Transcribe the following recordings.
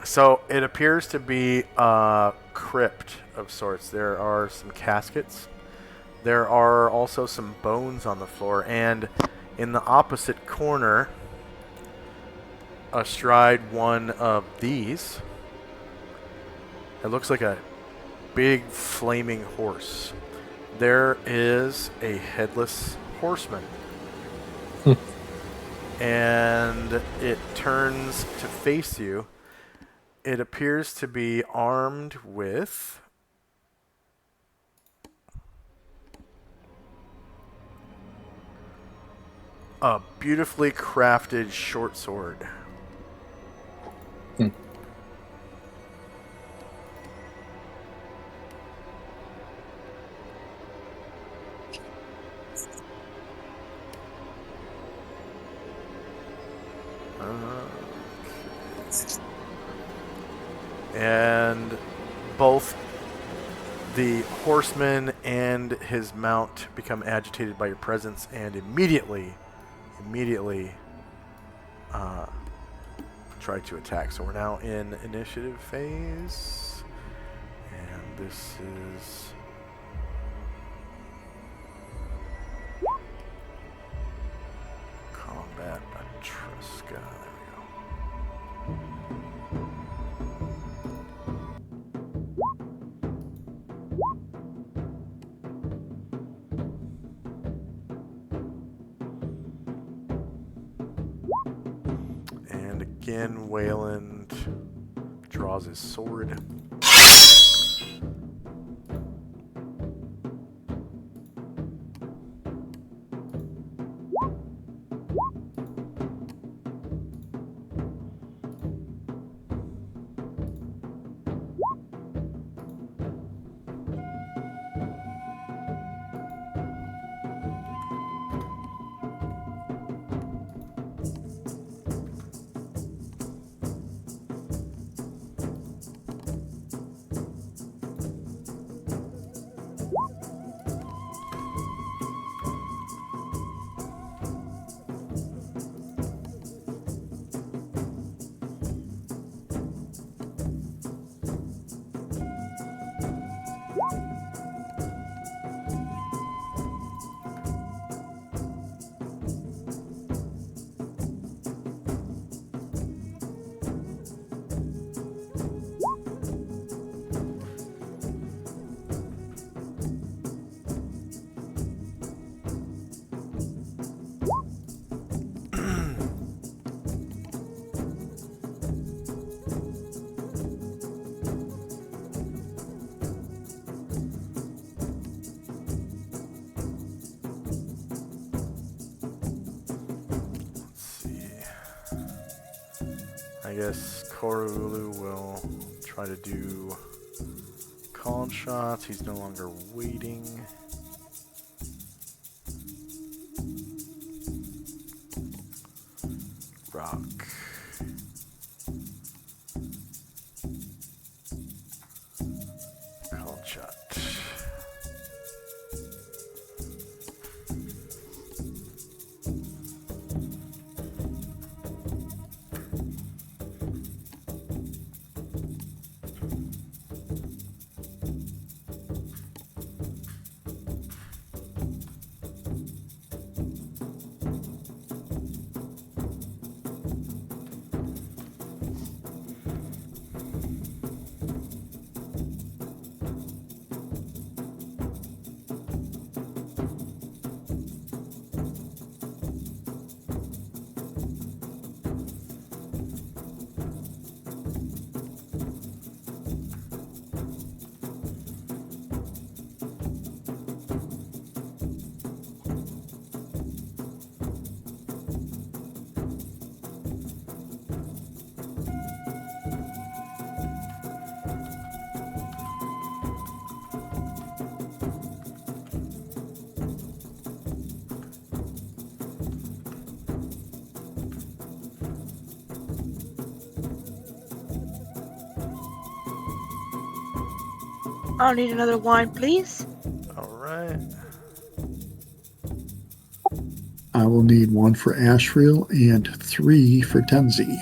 So it appears to be a crypt of sorts. There are some caskets. There are also some bones on the floor, and in the opposite corner, astride one of these, it looks like a big flaming horse. There is a headless horseman. And it turns to face you. It appears to be armed with a beautifully crafted short sword. And both the horseman and his mount become agitated by your presence and immediately try to attack. So we're now in initiative phase. And this is... Combat Etrusca. There we go. And again, Wayland draws his sword. I guess Korulu will try to do called shots. He's no longer waiting. Rock. Called shot. I'll need another wine, please. All right. I will need 1 for Ashriel and 3 for Tenzi.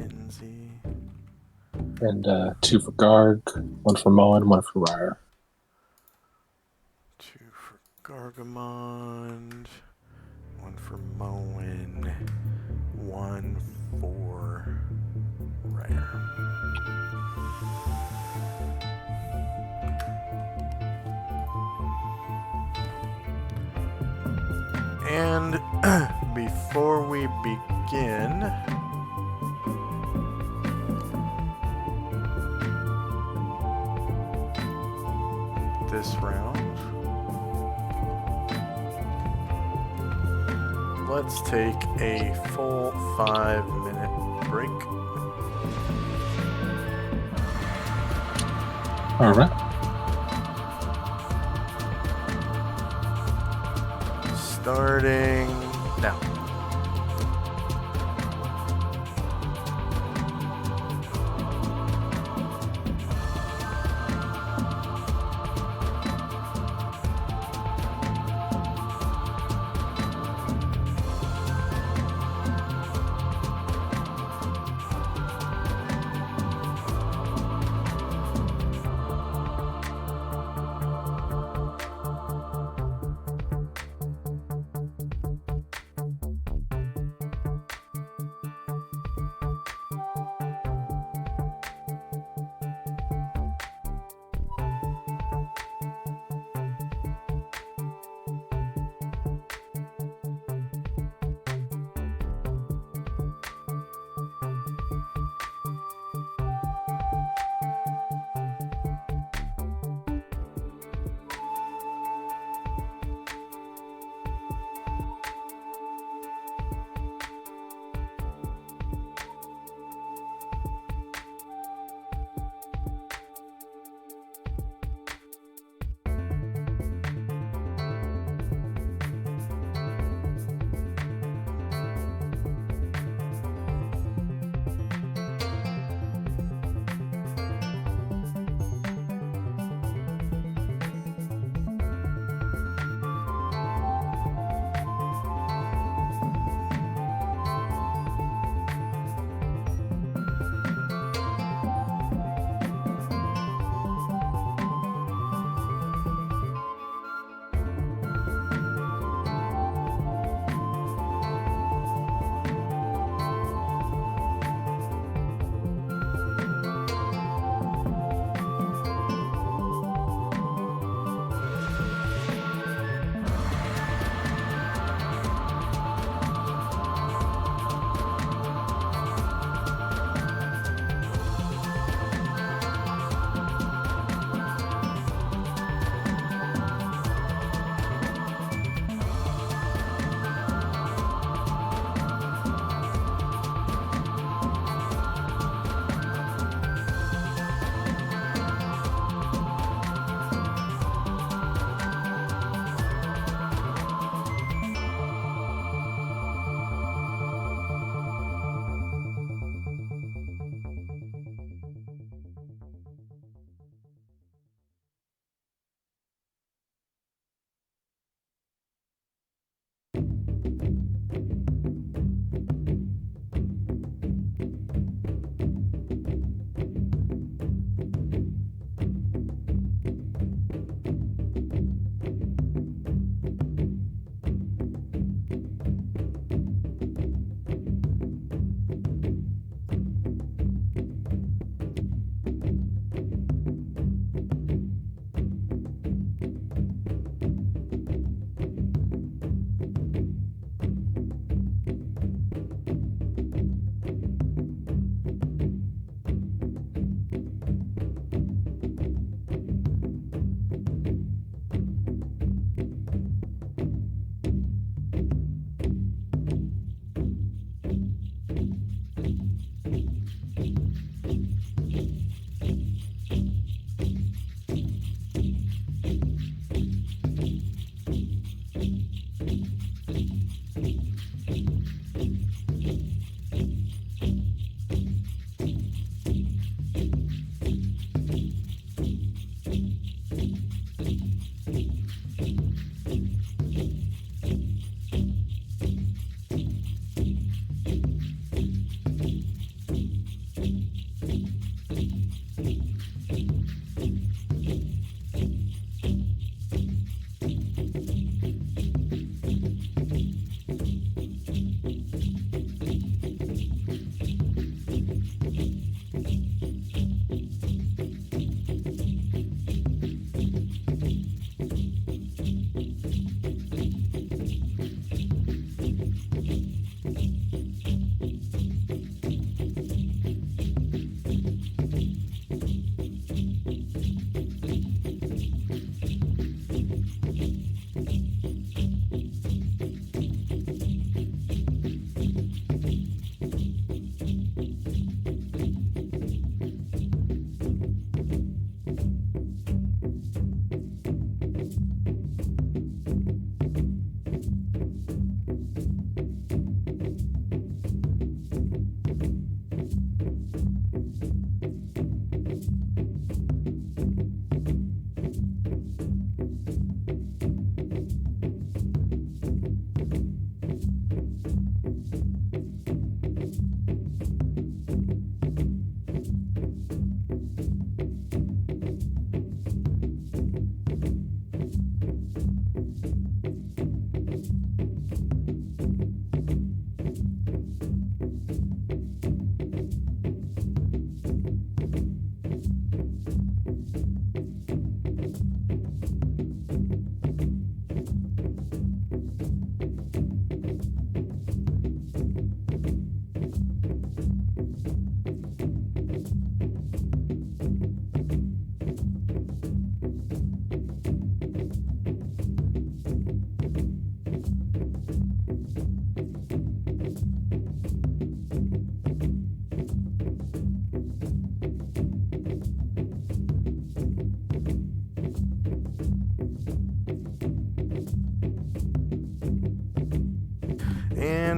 Pansy. And 2 for Garg, 1 for Moen, 1 for Ryer. 2 for Gargamond. 1 for Moen. 1 for Rare. And before we begin, this round, let's take a full 5-minute break. All right. Starting now.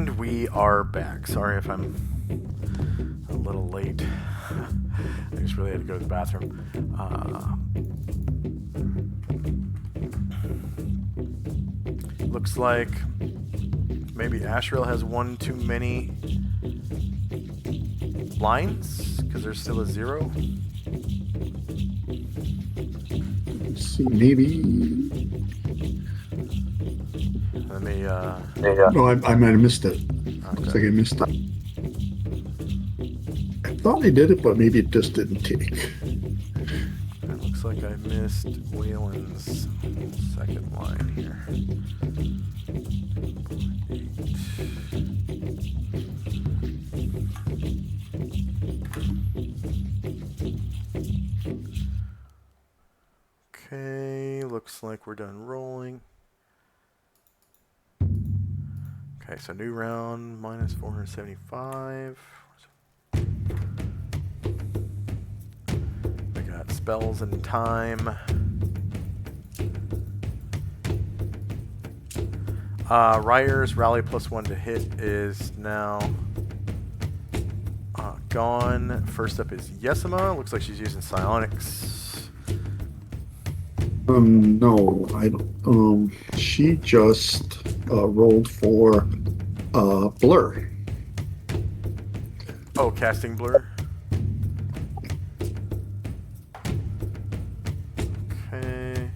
And we are back. Sorry if I'm a little late. I just really had to go to the bathroom. Looks like maybe Ashrael has one too many lines because there's still a 0. Let's see, maybe. Let me. No, I might have missed it. Looks Okay. like I missed it. I thought I did it, but maybe it just didn't take. It looks like I missed Wayland's second line here. Okay, looks like we're done rolling. Okay, so new round, minus 475. We got spells and time. Ryer's rally +1 to hit is now gone. First up is Yesima. Looks like she's using psionics. No, I don't. She just rolled for blur. Oh, casting blur. Okay.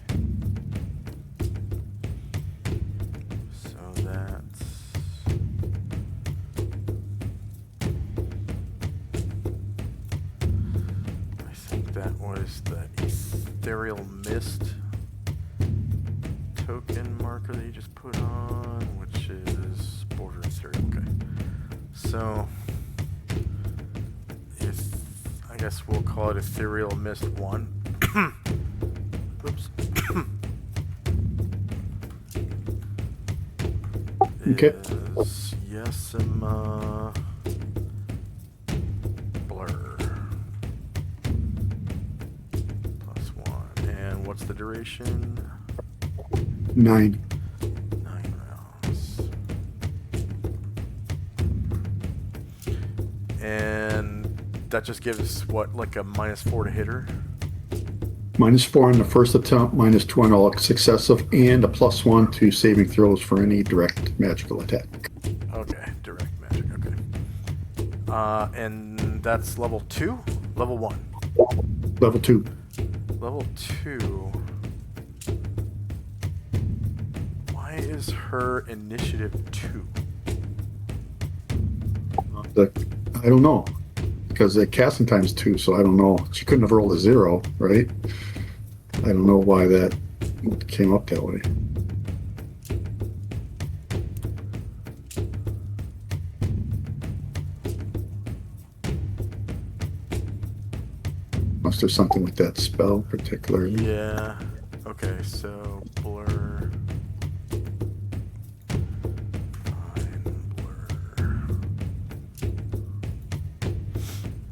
So that's I think that was the ethereal mist token marker that you just put on, which is border ethereal. Okay. So I guess we'll call it ethereal mist 1. Oops. Okay. Is Yesima blur +1. And what's the duration? 9. 9 rounds. And that just gives what, like a -4 to hit her? -4 on the first attempt, -2 on all successive, and a +1 to saving throws for any direct magical attack. Okay, direct magic, okay. And that's level 2? Level 1? Level 2. Level 2. Why is her initiative 2? I don't know. Because the casting time's 2, so I don't know. She couldn't have rolled a 0, right? I don't know why that came up that way. Must have something with that spell particularly. Yeah. Okay, so blur. Fine, blur.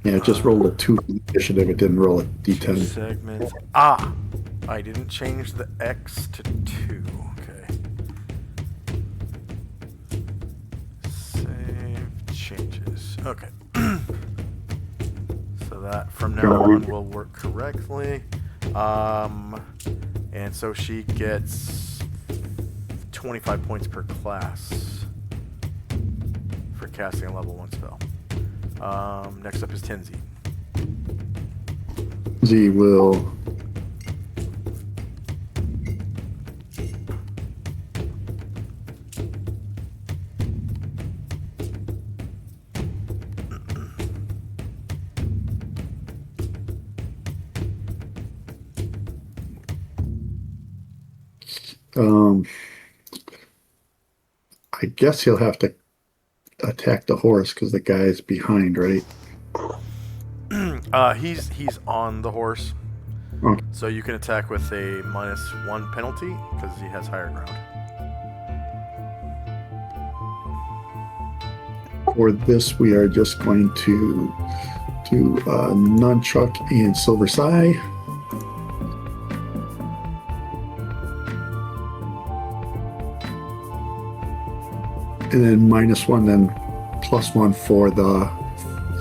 Yeah, it just rolled a 2 initiative. It didn't roll a D10. Segments. Ah! I didn't change the X to 2. Okay. Save changes. Okay. So that from now on will work correctly. And so she gets 25 points per class for casting a level 1 spell. Next up is Tenzi. Z will I guess he'll have to attack the horse because the guy's behind, right? He's on the horse, Okay. so you can attack with a -1 penalty because he has higher ground. For this, we are just going to do Nunchuck and Silver Sai. And then -1, then +1 for the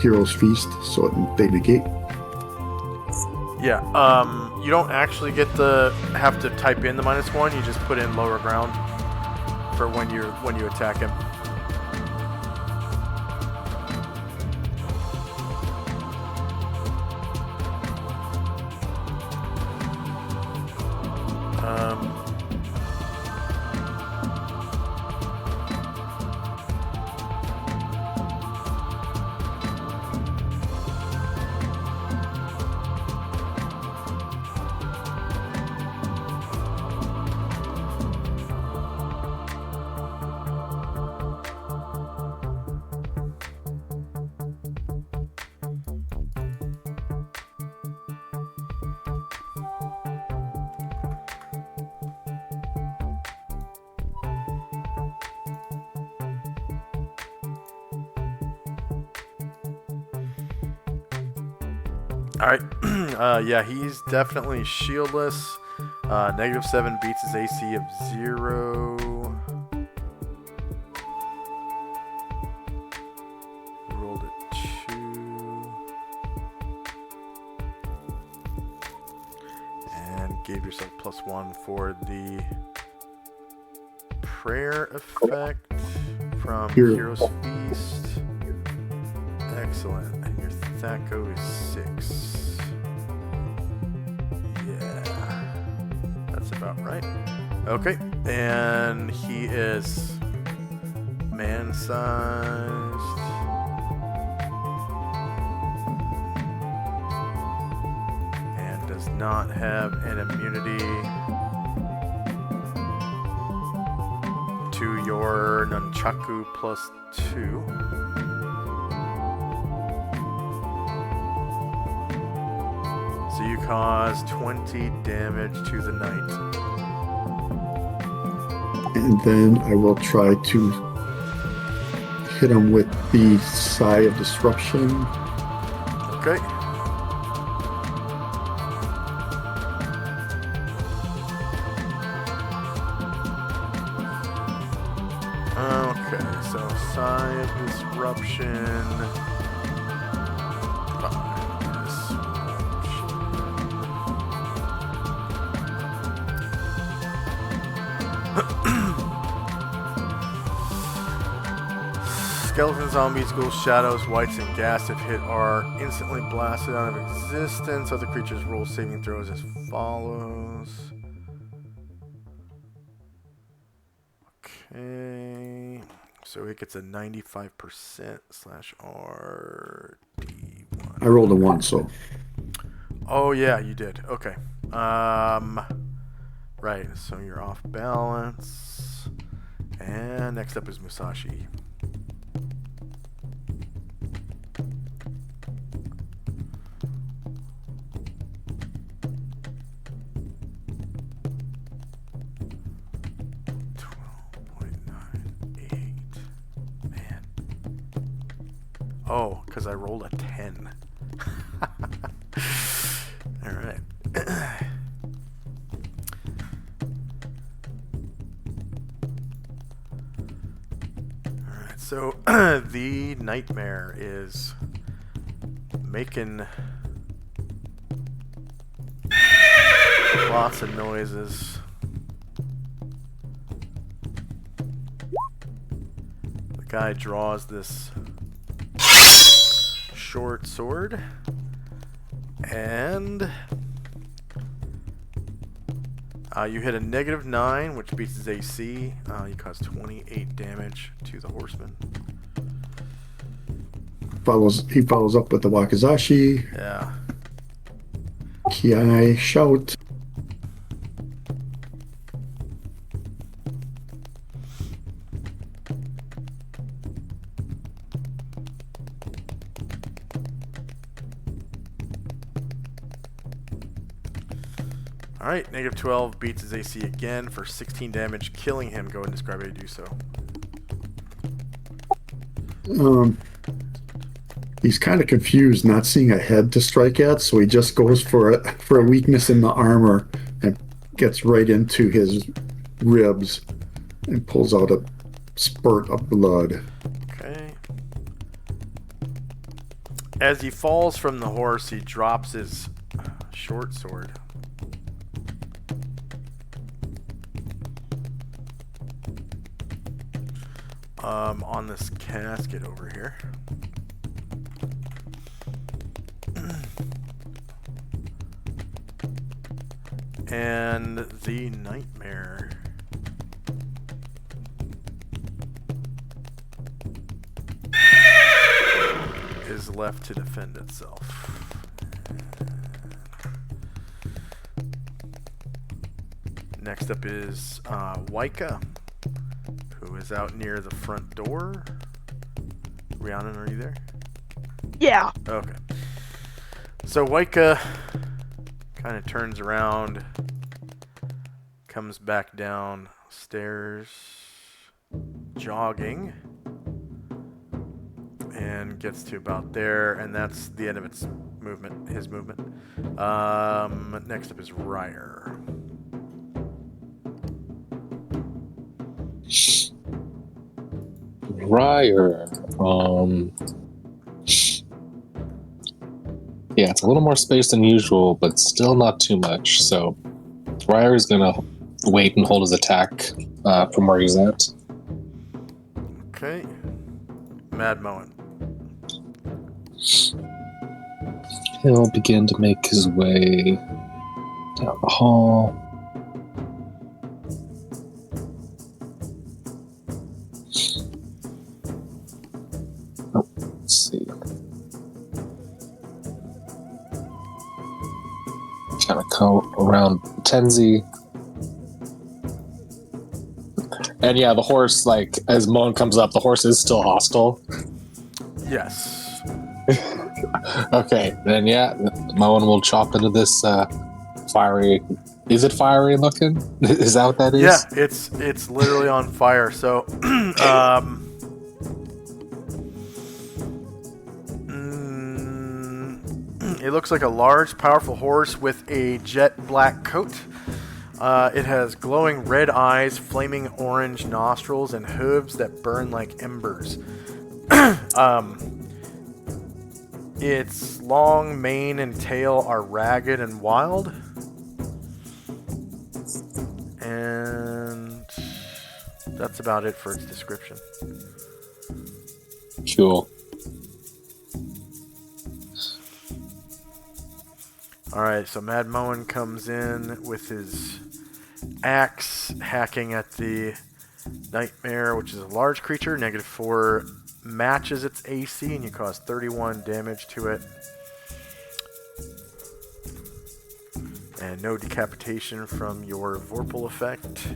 Hero's Feast, so they negate. Yeah. You don't actually have to type in the -1. You just put in lower ground for when you attack him. Alright, yeah, he's definitely shieldless. -7 beats his AC of 0. Rolled a 2. And gave yourself +1 for the prayer effect from Hero's Feast. Excellent. And your Thaco is 6. That's about right. Okay, and he is man-sized. And does not have an immunity to your Nunchaku +2. So you cause 20 damage to the knight. And then I will try to hit him with the Sigh of Disruption. Okay. Okay, so Sigh of Disruption. Skeleton zombies, ghost shadows, whites, and gas if hit are instantly blasted out of existence. Other creatures roll saving throws as follows. Okay. So it gets a 95% /RD1. I rolled a 1, so. Oh yeah, you did. Okay. Right, so you're off balance. And next up is Musashi. Oh, because I rolled a 10. Alright. Alright, so the nightmare is making lots of noises. The guy draws this short sword, and you hit a -9, which beats his AC. You cause 28 damage to the horseman. He follows up with the Wakizashi. Yeah. Kiai Shout. Alright, -12 beats his AC again for 16 damage, killing him. Go ahead and describe how you do so. He's kind of confused, not seeing a head to strike at, so he just goes for a weakness in the armor and gets right into his ribs and pulls out a spurt of blood. Okay. As he falls from the horse, he drops his short sword. On this casket over here. And the nightmare is left to defend itself. Next up is Waika, who is out near the front door. Rhiannon, are you there? Yeah. Okay. So Waika kind of turns around, comes back downstairs, jogging, and gets to about there, and that's the end of its movement, his movement. Next up is Ryer. Ryer. Yeah, it's a little more space than usual, but still not too much. So Ryer is gonna wait and hold his attack from where he's at. Okay. Mad Moen. He'll begin to make his way down the hall. Oh, let's see. Kind of go around Tenzi. And yeah, the horse, like, as Moen comes up, the horse is still hostile. Yes. Okay, then yeah, Moen will chop into this fiery. Is it fiery looking? Is that what that is? Yeah, it's literally on fire. So, it looks like a large, powerful horse with a jet black coat. It has glowing red eyes, flaming orange nostrils, and hooves that burn like embers. Its long mane and tail are ragged and wild. And that's about it for its description. Cool. Alright, so Mad Moen comes in with his axe, hacking at the Nightmare, which is a large creature. -4 matches its AC, and you cause 31 damage to it. And no decapitation from your Vorpal effect.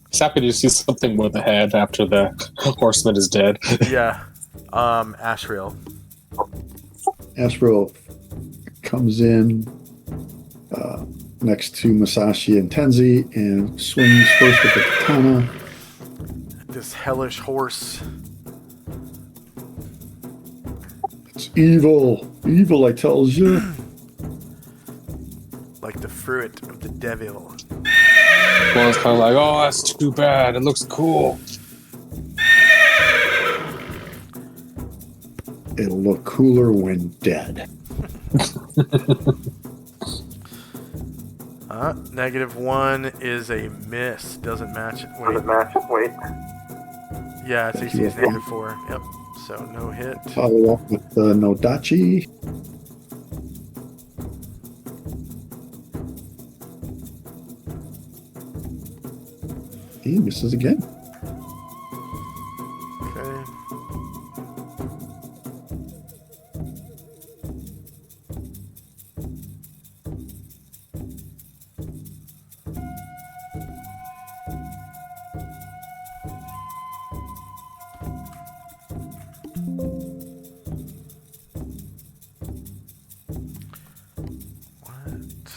Just happy to see something with a head after the horseman is dead. Yeah. Ashriel. Ashriel comes in next to Masashi and Tenzi and swings first with the katana. This hellish horse. It's evil. Evil, I tells you. Like the fruit of the devil. Well, it's kind of like, oh, that's too bad. It looks cool. It'll look cooler when dead. -1 is a miss. Doesn't match it. Wait. Does it match? Wait. Yeah, its AC is -4. Yep. So no hit. Follow up with the Nodachi. He misses again. Okay. What?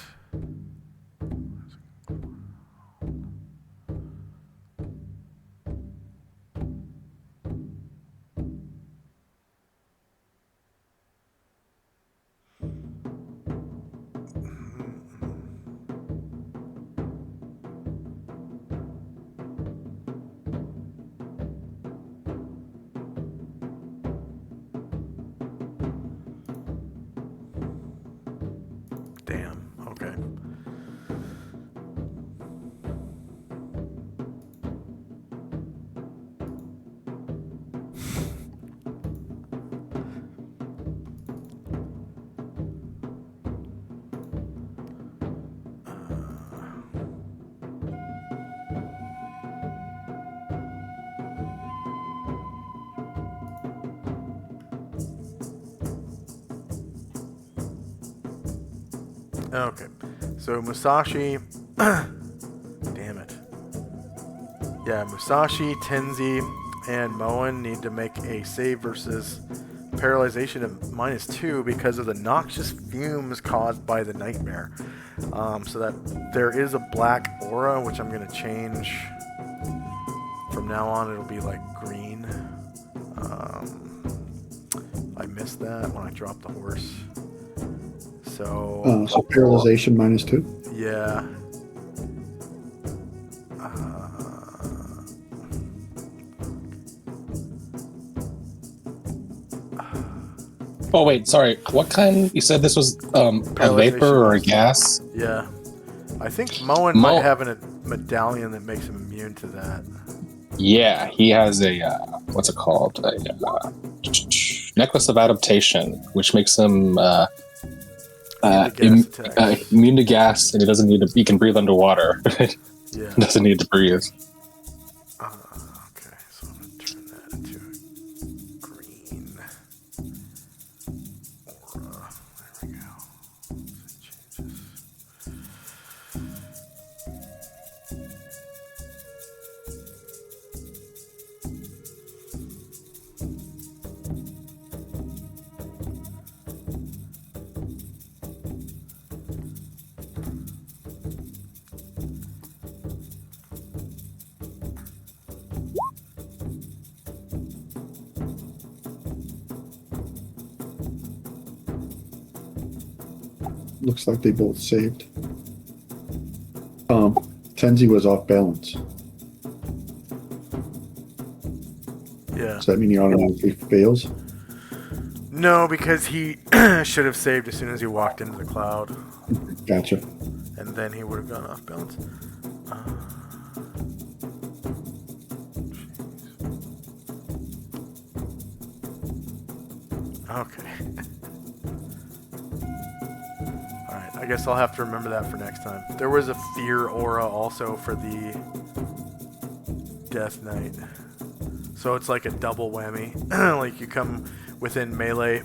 Okay. So Musashi... Damn it. Yeah, Musashi, Tenzi, and Moen need to make a save versus paralyzation of -2 because of the noxious fumes caused by the nightmare. So that there is a black aura, which I'm going to change. From now on, it'll be like green. I missed that when I dropped the horse. So... So paralyzation -2. Yeah. Oh wait, sorry. What kind? You said this was a vapor or a gas? Yeah. I think Moen might have a medallion that makes him immune to that. Yeah, he has a what's it called? A necklace of adaptation, which makes him immune to gas, and he doesn't need to. He can breathe underwater. Yeah. Doesn't need to breathe. Okay, so I'm gonna turn that into green aura. There we go. So it changes. Looks like they both saved. Tenzi was off balance. Yeah. Does that mean he automatically fails? No, because he should have saved as soon as he walked into the cloud. Gotcha. And then he would have gone off balance. Okay. Alright, I guess I'll have to remember that for next time. There was a fear aura also for the Death Knight. So it's like a double whammy. Like you come within melee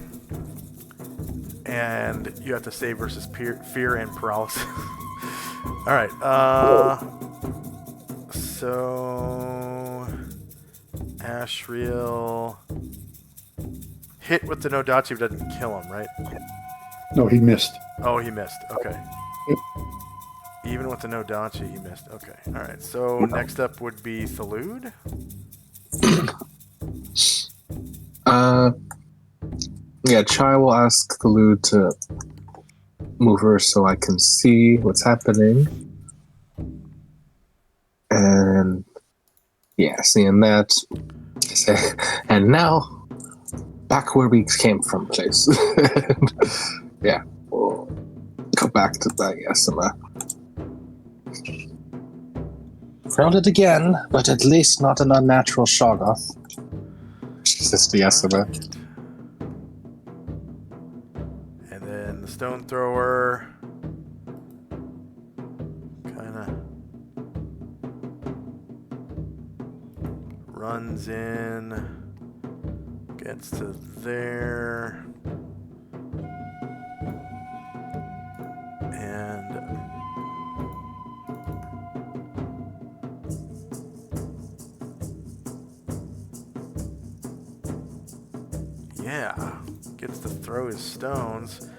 and you have to save versus fear and paralysis. Alright, so Ashriel hit with the Nodachi doesn't kill him, right? No, he missed. Oh, he missed. Okay. Yep. Even with the Nodachi, he missed. Okay. Alright, so next up would be Solynod. Yeah, Chai will ask the Lude to move her so I can see what's happening. And yeah, seeing that, and now back where we came from, please. Yeah, we'll go back to that. Yes, found it again, but at least not an unnatural Shoggoth. She says to Yasuma. And then the stone thrower kind of runs in, gets to there, and yeah, gets to throw his stones.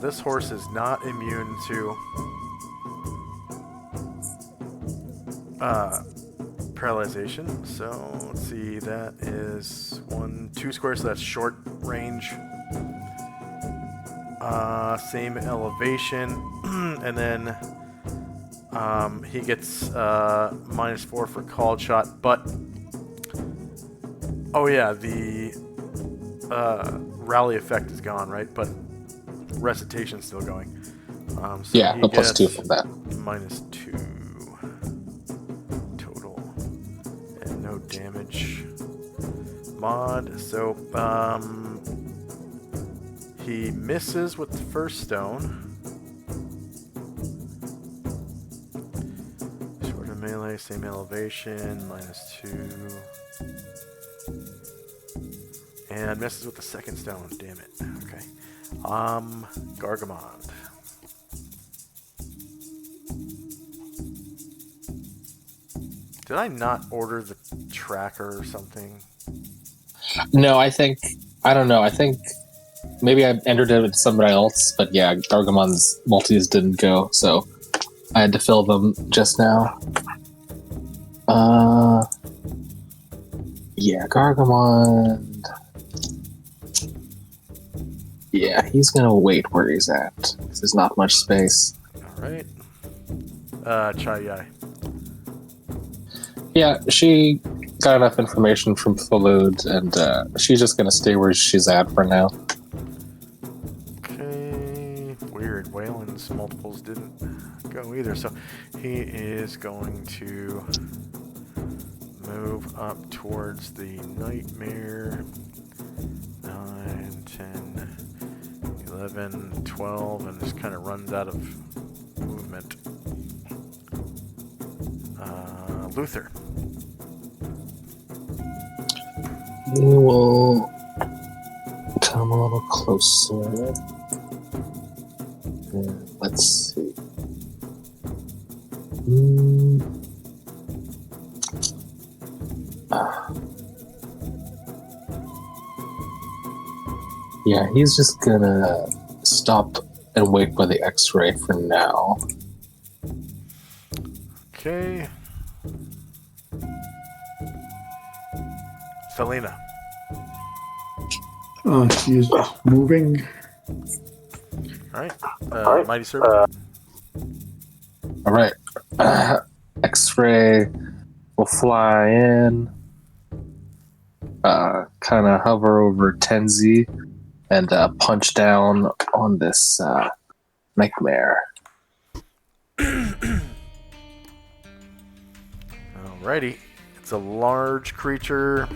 This horse is not immune to paralyzation. So let's see, that is 2 squares, so that's short range. Same elevation, and then he gets -4 for called shot, but oh yeah, the rally effect is gone, right? But recitation's still going. So yeah, he the plus gets 2 from that. -2 total, and no damage mod. So he misses with the first stone. Short of melee, same elevation, -2. And misses with the second stone, damn it. Okay. Gargamond. Did I not order the tracker or something? No, I don't know. I think maybe I entered it with somebody else, but yeah, Gargamon's multis didn't go, so I had to fill them just now. Yeah, Gargamon. Yeah, he's gonna wait where he's at. There's not much space. Alright. Chai Yai. Yeah, she got enough information from Solynod, and she's just gonna stay where she's at for now. Okay. Weird. Waylon's multiples didn't go either, so he is going to move up towards the Nightmare. 9, 10, 11, 12, and just kind of runs out of movement. Luther. We will come a little closer. Let's see. Yeah, he's just gonna stop and wait by the X-ray for now. Okay. Selena. She's moving. Alright. Mighty Servant. All right. X-ray will fly in, kind of hover over Tenzi, and punch down on this nightmare. Alrighty. It's a large creature.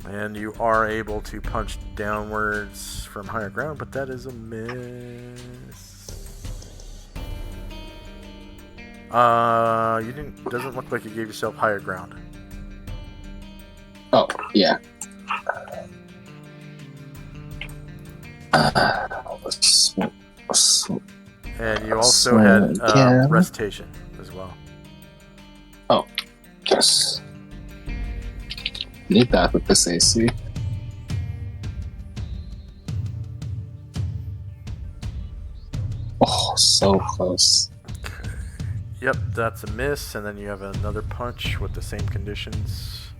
And you are able to punch downwards from higher ground, but that is a miss. You didn't. Doesn't look like you gave yourself higher ground. Oh, yeah. And you also had recitation as well. Oh, yes. Need that with this AC. Oh, so close. Okay. Yep, that's a miss, and then you have another punch with the same conditions.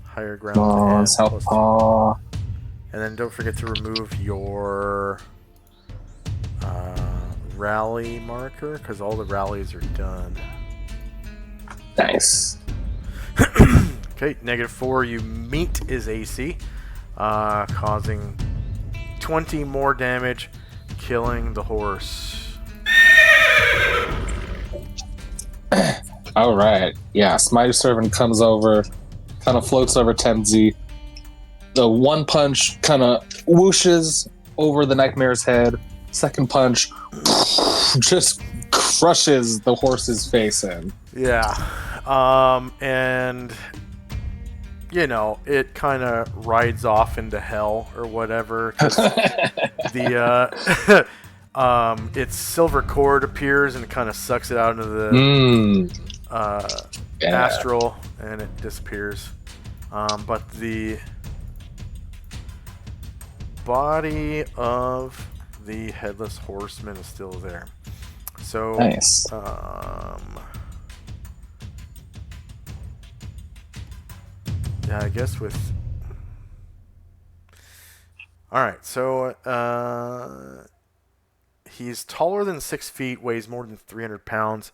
Higher ground. Oh, and southpaw. And then don't forget to remove your rally marker, because all the rallies are done. Nice. Okay, -4. You meet his AC, causing 20 more damage, killing the horse. All right. Yeah, Mighty Servant comes over, kind of floats over Tenzi. The one punch kind of whooshes over the Nightmare's head. Second punch just crushes the horse's face in. Yeah. And you know, it kind of rides off into hell or whatever. 'Cause the its silver cord appears and it kind of sucks it out into the astral, and it disappears. But the body of the headless horseman is still there. So nice. Yeah, I guess with... Alright, so he's taller than 6 feet, weighs more than 300 pounds.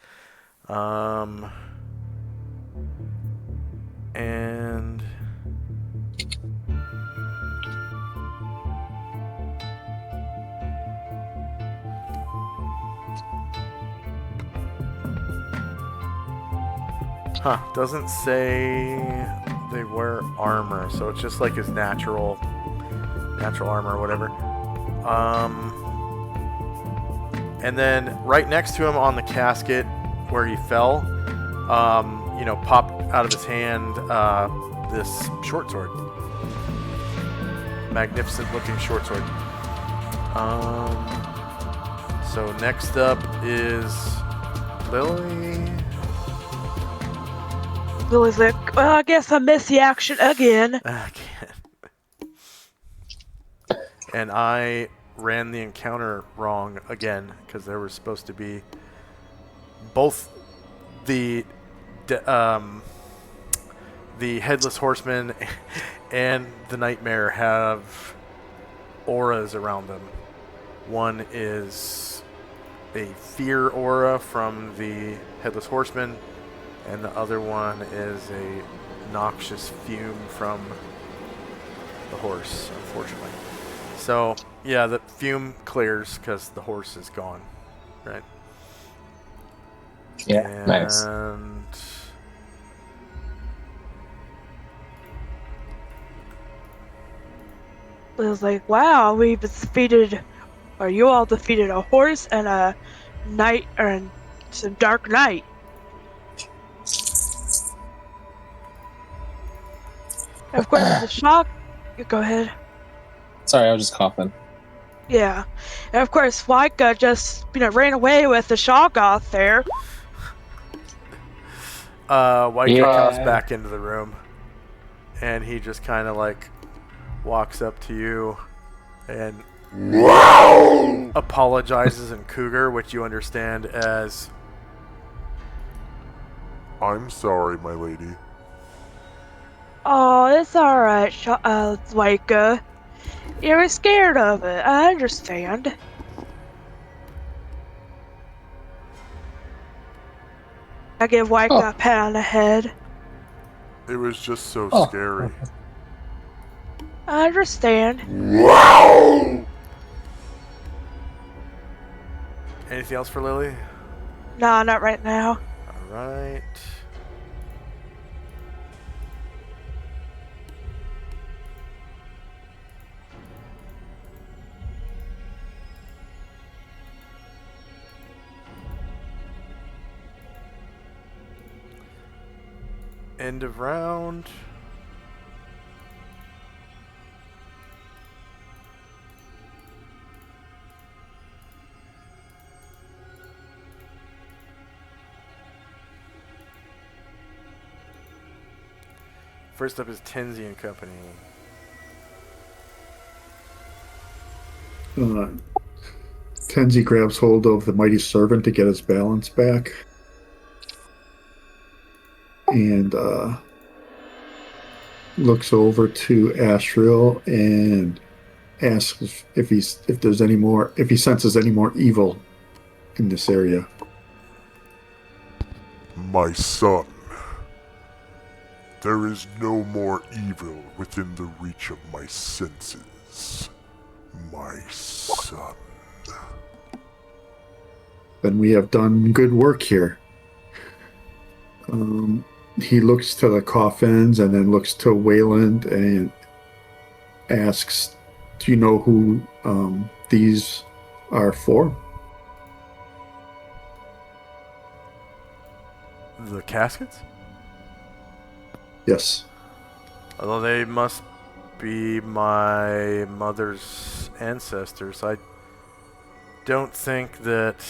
And... Huh, doesn't say they wear armor, so it's just like his natural armor or whatever. And then right next to him on the casket where he fell, you know, popped out of his hand this short sword. magnificent looking short sword. So next up is Lily. Lily's like, well, I guess I missed the action again. And I ran the encounter wrong again because there was supposed to be both the headless horseman and the nightmare have auras around them. One is a fear aura from the headless horseman, and the other one is a noxious fume from the horse, unfortunately. So, yeah, the fume clears because the horse is gone, right? Yeah, And nice. Lily's like, wow, we've defeated, or you all defeated a horse and a knight, and some dark knight. And of course, the shock. Go ahead. Sorry, I was just coughing. Yeah, and of course, Waika just ran away with the Shoggoth there. White Yeah. comes back into the room, and he just kind of like walks up to you and apologizes in Cougar, which you understand as, I'm sorry, my lady. Oh, it's alright, Waika. You were scared of it, I understand. I give Waika a pat on the head. It was just so Oh. scary. I understand. anything else for Lily? Nah, not right now. Alright. End of round. First up is Tenzi and Company. Tenzi grabs hold of the mighty servant to get his balance back. And looks over to Astriel and asks if he senses any more evil in this area. My son, there is no more evil within the reach of my senses. My son. Then we have done good work here. He looks to the coffins and then looks to Wayland and asks, do you know who these are for? The caskets? Yes. Although they must be my mother's ancestors, I don't think that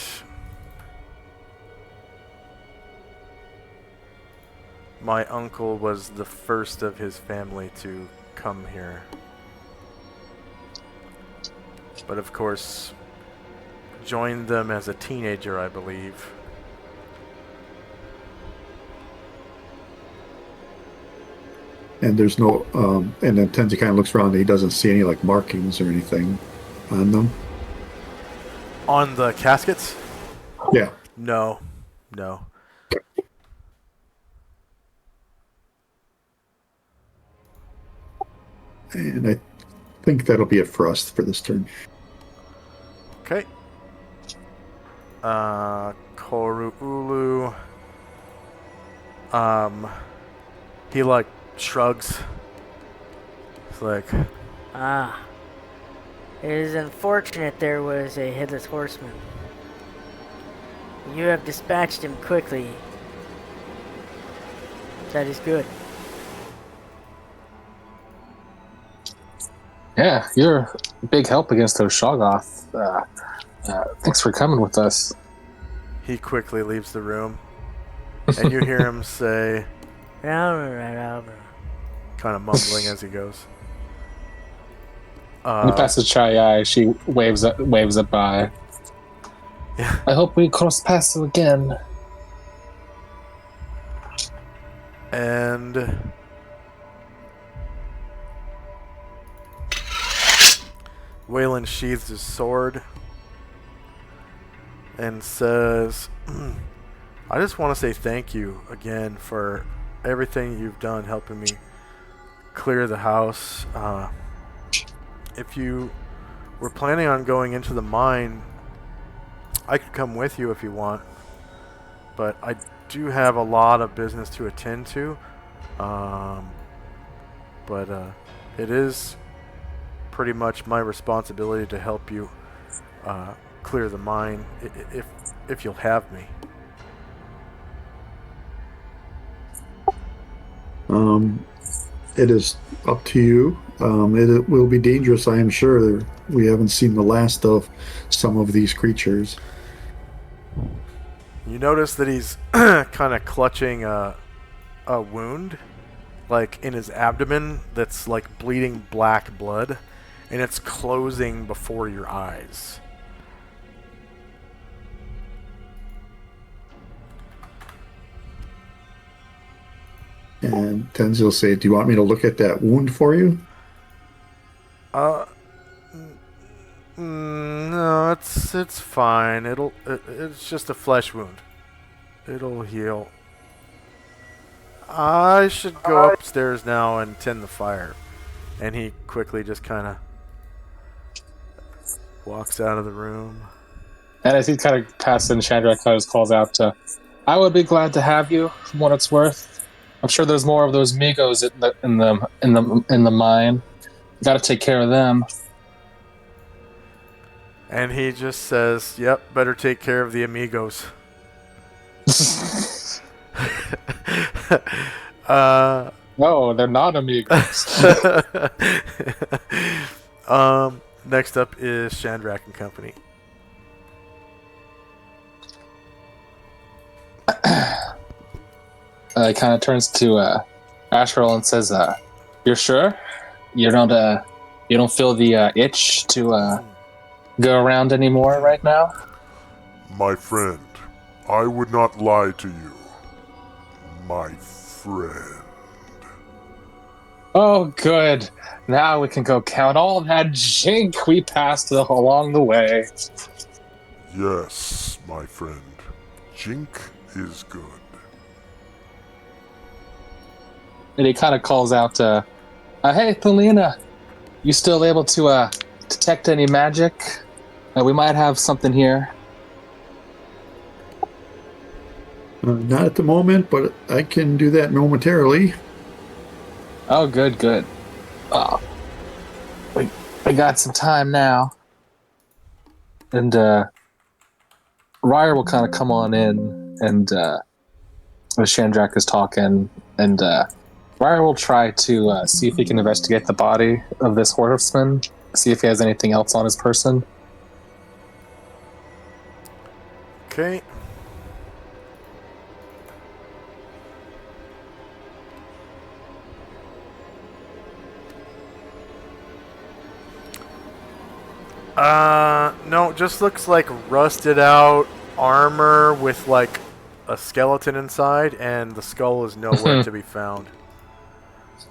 my uncle was the first of his family to come here. But of course, joined them as a teenager, I believe. And there's no, and then Tenzi kind of looks around and he doesn't see any like markings or anything on them. On the caskets? Yeah. No. And I think that'll be it for us for this turn. Okay. Koru Ulu. He like shrugs. It's like, It is unfortunate there was a headless horseman. You have dispatched him quickly. That is good. Yeah, you're a big help against those Shoggoth. Thanks for coming with us. He quickly leaves the room, and you hear him say, kind of mumbling as he goes. When he passes Chai, she waves it by. Yeah. I hope we cross paths again. And Waylon sheathes his sword and says, I just want to say thank you again for everything you've done helping me clear the house. If you were planning on going into the mine, I could come with you if you want, but I do have a lot of business to attend to. But it is pretty much my responsibility to help you clear the mine if you'll have me. It is up to you. It will be dangerous, I am sure. We haven't seen the last of some of these creatures. You notice that he's kind of clutching a wound, like in his abdomen, that's like bleeding black blood, and it's closing before your eyes. And Tenzil will say, do you want me to look at that wound for you? No, it's fine. It's just a flesh wound. It'll heal. I should go upstairs now and tend the fire. And he quickly just kind of walks out of the room. And as he kind of passes in, Chandra kind of calls out, I would be glad to have you, for what it's worth. I'm sure there's more of those Migos in the mine. Got to take care of them. And he just says, "Yep, better take care of the amigos." No, they're not amigos. Next up is Chandrak and Company. He kind of turns to Asherle and says, "You're sure? You don't feel the itch to go around anymore right now?" My friend, I would not lie to you. My friend. Oh, good. Now we can go count all that jink we passed along the way. Yes, my friend. Jink is good. And he kind of calls out, hey, Thelina, you still able to detect any magic? We might have something here. Not at the moment, but I can do that momentarily. Oh, good. Oh, we got some time now. And Ryer will kind of come on in, and as Chandrak is talking, and Ryer will try to see if he can investigate the body of this horseman, see if he has anything else on his person. Okay. No, just looks like rusted out armor with like a skeleton inside, and the skull is nowhere to be found.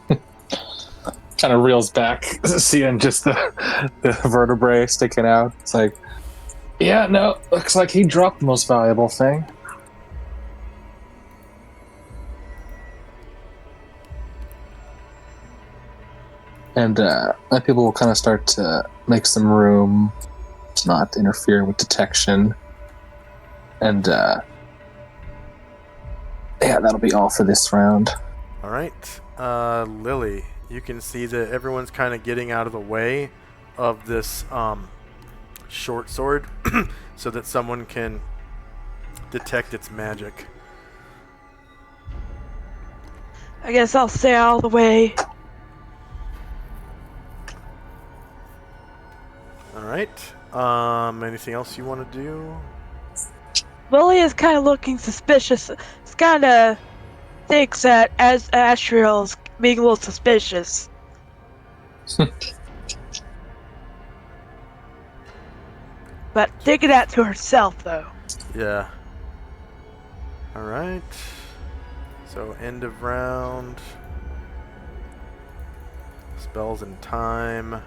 Kind of reels back, seeing just the vertebrae sticking out. It's like, yeah, no, looks like he dropped the most valuable thing. And people will kind of start to make some room to not interfere with detection. And yeah, that'll be all for this round. All right, Lily, you can see that everyone's kind of getting out of the way of this short sword so that someone can detect its magic. I guess I'll stay all the way. Alright. Anything else you want to do? Lily is kind of looking suspicious. It's kind of thinks that as Asriel's being a little suspicious. But thinking that to herself, though. Yeah. Alright. So, end of round. Spells in time.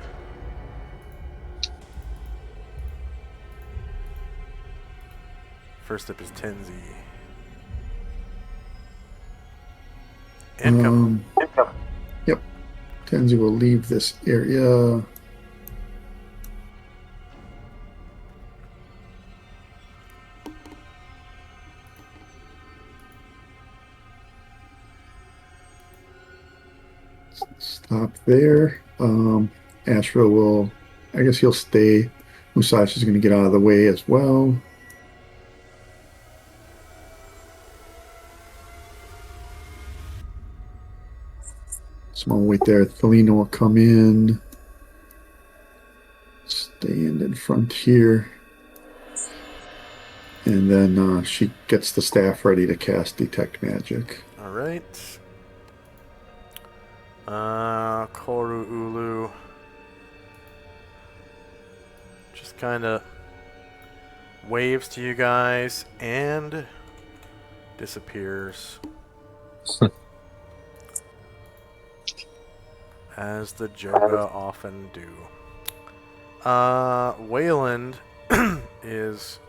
First up is Tenzi. And come. Yep. Tenzi will leave this area. Stop there. Ashra will, I guess he'll stay. Musashi's going to get out of the way as well. Small wait there. Thelina will come in. Stand in front here. And then she gets the staff ready to cast Detect Magic. Alright. Koru Ulu. Just kind of waves to you guys and disappears. As the Joga often do. Wayland is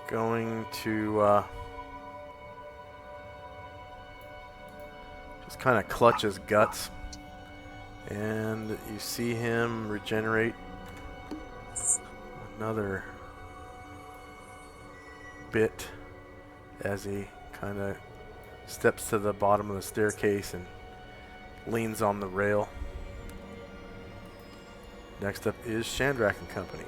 going to just kind of clutch his guts, and you see him regenerate another bit as he kind of steps to the bottom of the staircase and leans on the rail. Next up is Chandrak and Company.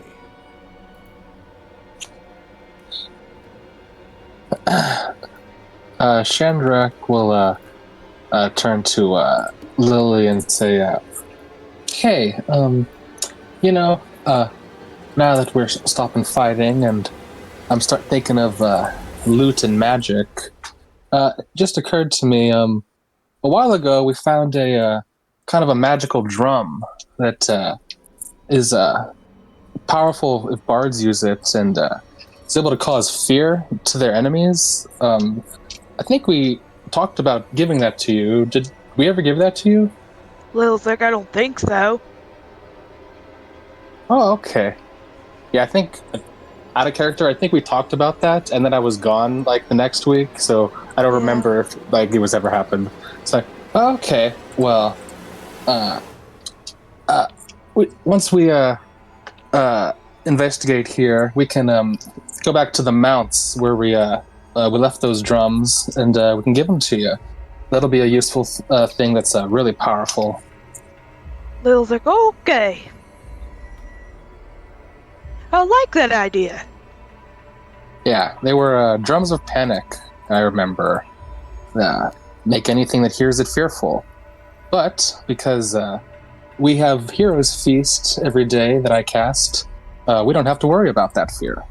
Chandrak will turn to Lily and say, "Hey, now that we're stopping fighting and I'm start thinking of loot and magic, it just occurred to me, a while ago we found a kind of a magical drum that is powerful if bards use it, and is able to cause fear to their enemies. I think we talked about giving that to you. Did we ever give that to you?" Little's like, I don't think so. Oh, okay. Yeah, I think out of character, I think we talked about that, and then I was gone like the next week, so I don't remember if like it was ever happened. It's like, okay, well, once we investigate here, we can go back to the mounts where we left those drums, and we can give them to you. That'll be a useful thing that's really powerful. Little's like, okay. I like that idea. Yeah, they were drums of panic, I remember. Make anything that hears it fearful. But because we have Heroes Feast every day that I cast, we don't have to worry about that fear.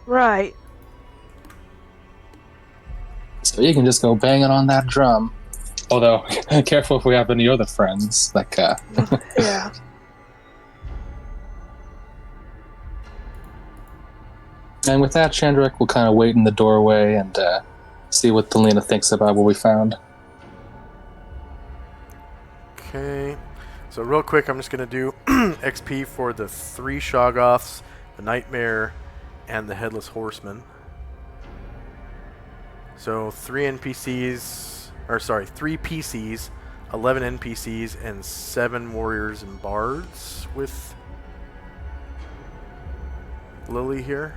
Right. So you can just go banging on that drum. Although, careful if we have any other friends. Like, Yeah. And with that, Chandrak will kind of wait in the doorway and see what Thelina thinks about what we found. Okay. So real quick, I'm just going to do XP for the 3 Shoggoths, the Nightmare, and the Headless Horseman. So 3 PCs, 11 NPCs, and 7 Warriors and Bards with Lily here,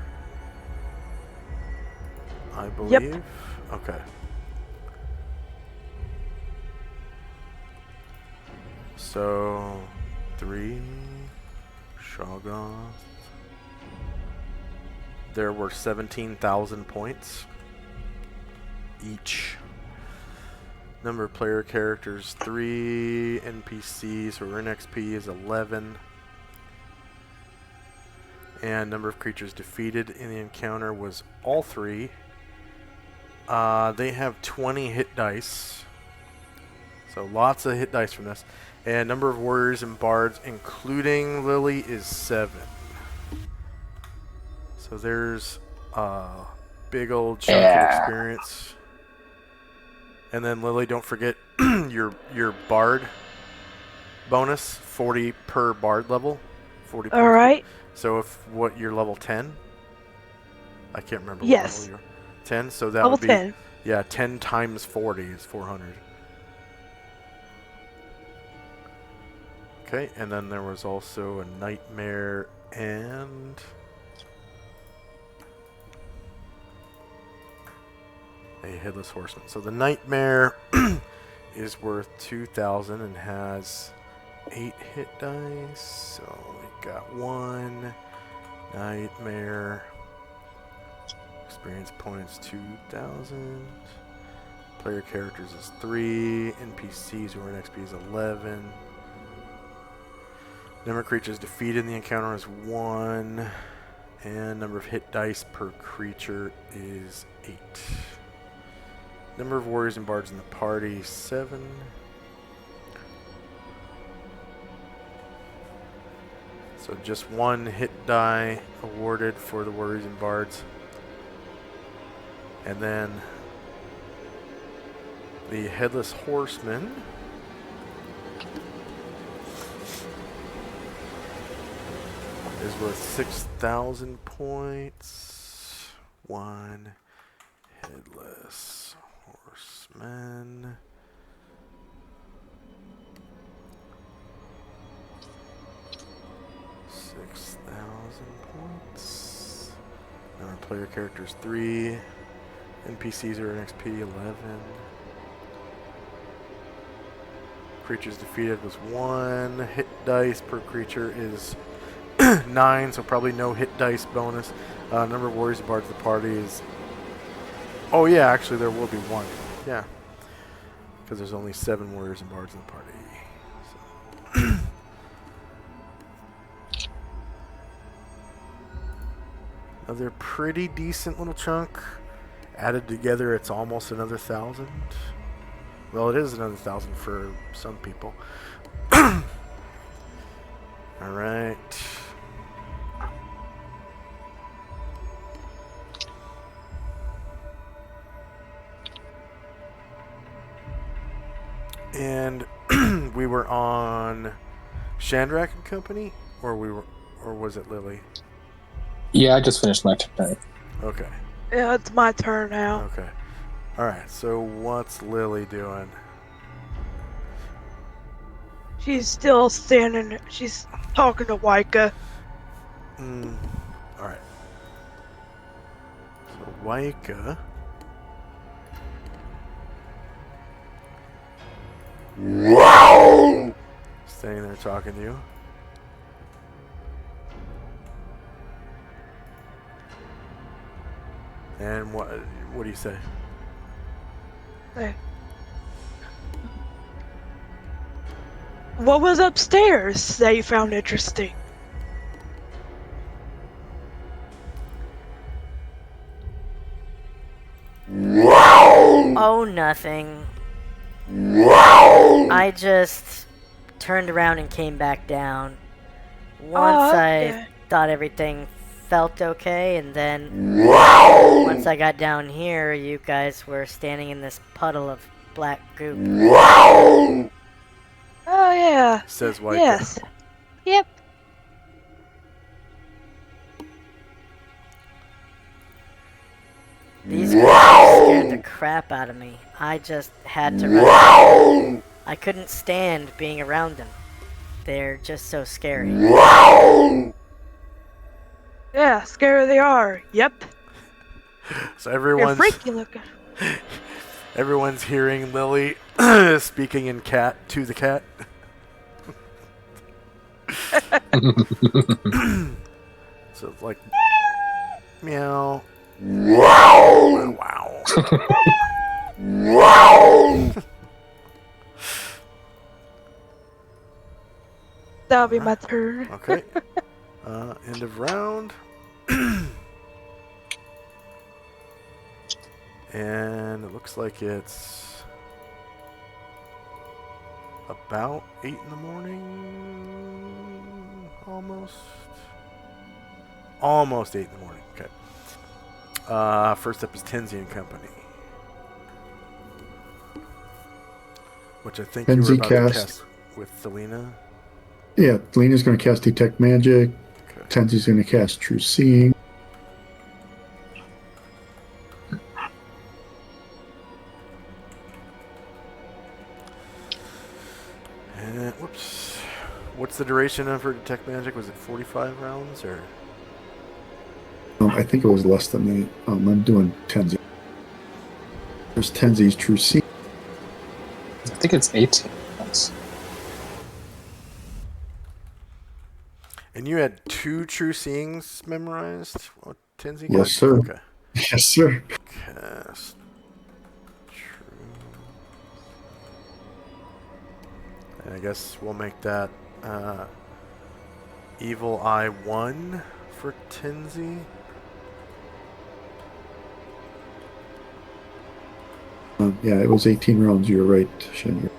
I believe. Yep. Okay. So 3 Shoggoth. There were 17,000 points each. Number of player characters 3. NPCs who are in XP is 11. And number of creatures defeated in the encounter was all 3. They have 20 hit dice. So lots of hit dice from this. And number of warriors and bards, including Lily, is 7. So there's a big old chunk of experience. And then Lily, don't forget your bard bonus, 40 per bard level. 40 per. All right. So if you're level 10? I can't remember Yes. what level you're 10, so that Level would be 10. Yeah, 10 times 40 is 400. Okay, and then there was also a nightmare and a headless horseman. So the nightmare is worth 2,000 and has 8 hit dice. So we got 1 nightmare. Experience points 2,000. Player characters is 3. NPCs who are in XP is 11. Number of creatures defeated in the encounter is 1. And number of hit dice per creature is 8. Number of warriors and bards in the party, 7. So just 1 hit die awarded for the warriors and bards. And then the headless horseman is worth 6,000 points. 1 headless horseman. Points. Number of player characters 3. NPCs are in XP 11. Creatures defeated was 1. Hit dice per creature is 9, so probably no hit dice bonus. Number of warriors and bards of the party is... Oh yeah, actually there will be 1. Yeah. Because there's only 7 warriors and bards in the party. So another pretty decent little chunk. Added together, it's almost another 1,000. Well, it is another 1,000 for some people. All right. And we were on Shandrak and Company, or was it Lily? Yeah, I just finished my turn. Okay. Yeah, it's my turn now. Okay. All right. So what's Lily doing? She's still standing. She's talking to Waika. All right. So Waika. Wow! Standing there talking to you. And what do you say? Hey. What was upstairs that you found interesting? Wow! Oh, nothing. Wow! I just turned around and came back down. Once okay. I thought everything felt okay, and then Wow! once I got down here, you guys were standing in this puddle of black goop. Wow! Oh yeah. Says Waika. Yes. Yep. These creatures scared the crap out of me. I just had to run. Wow! I couldn't stand being around them. They're just so scary. Wow! Yeah, scary they are. Yep. So You're everyone's freaky looking. everyone's hearing Lily speaking in cat to the cat. So it's like meow. Wow! Wow. Wow! That'll be my turn. Okay. End of round. And it looks like it's about 8 in the morning. Almost 8 in the morning. Okay. First up is Tenzi and Company. Which I think you were Tenzi about to cast. cast with Selena. Yeah, Lena's going to cast Detect Magic. Okay. Tenzi's going to cast True Seeing. And, whoops. What's the duration of her Detect Magic? Was it 45 rounds or? I think it was less than that. I'm doing Tenzi. There's Tenzi's True Seeing. I think it's 18 months. And you had 2 True Seeings memorized? What, Tenzi? Yes, sir. Okay. Yes, sir. Cast. True. And I guess we'll make that Evil Eye 1 for Tenzi. Yeah, it was 18 rounds. You were right, Shen.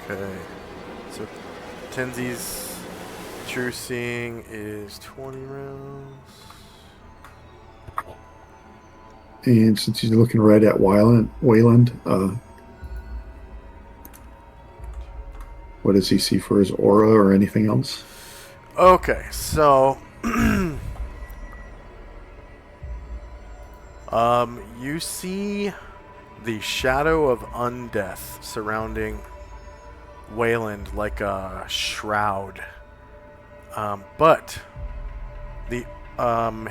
Okay. So Tenzi's True Seeing is 20 rounds. And since he's looking right at Wayland, what does he see for his aura or anything else? Okay, so you see the shadow of undeath surrounding Wayland like a shroud. But the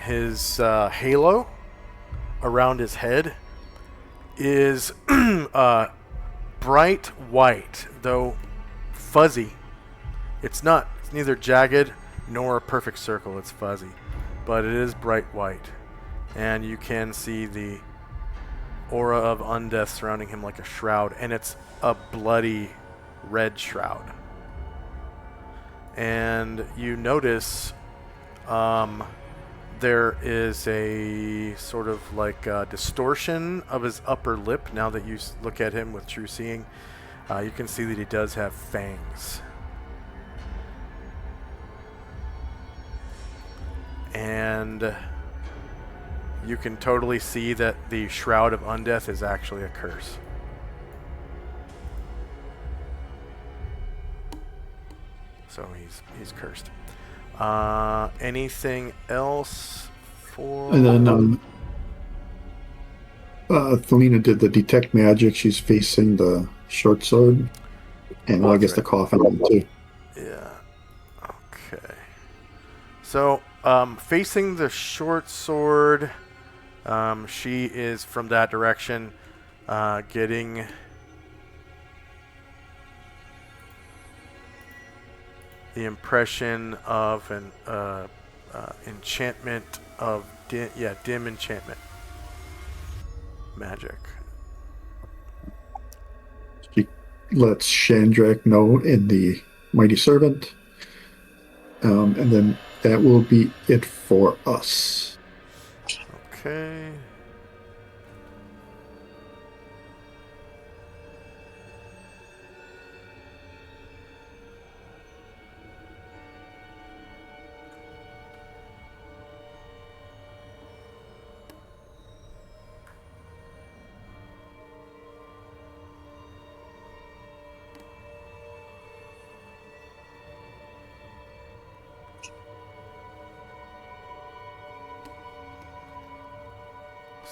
his halo around his head is bright white, though fuzzy. It's neither jagged nor a perfect circle. It's fuzzy, but it is bright white, and you can see the aura of undeath surrounding him like a shroud, and it's a bloody red shroud. And you notice there is a sort of like distortion of his upper lip now that you look at him with True Seeing. You can see that he does have fangs. And you can totally see that the Shroud of Undeath is actually a curse. So he's cursed. Anything else for... And then Thelina did the Detect Magic. She's facing the short sword. And well, I guess the coffin too. Yeah. Okay. So, facing the short sword, she is from that direction, getting the impression of an enchantment of dim enchantment magic. She lets Shandrak know in the Mighty Servant, and then that will be it for us. Okay.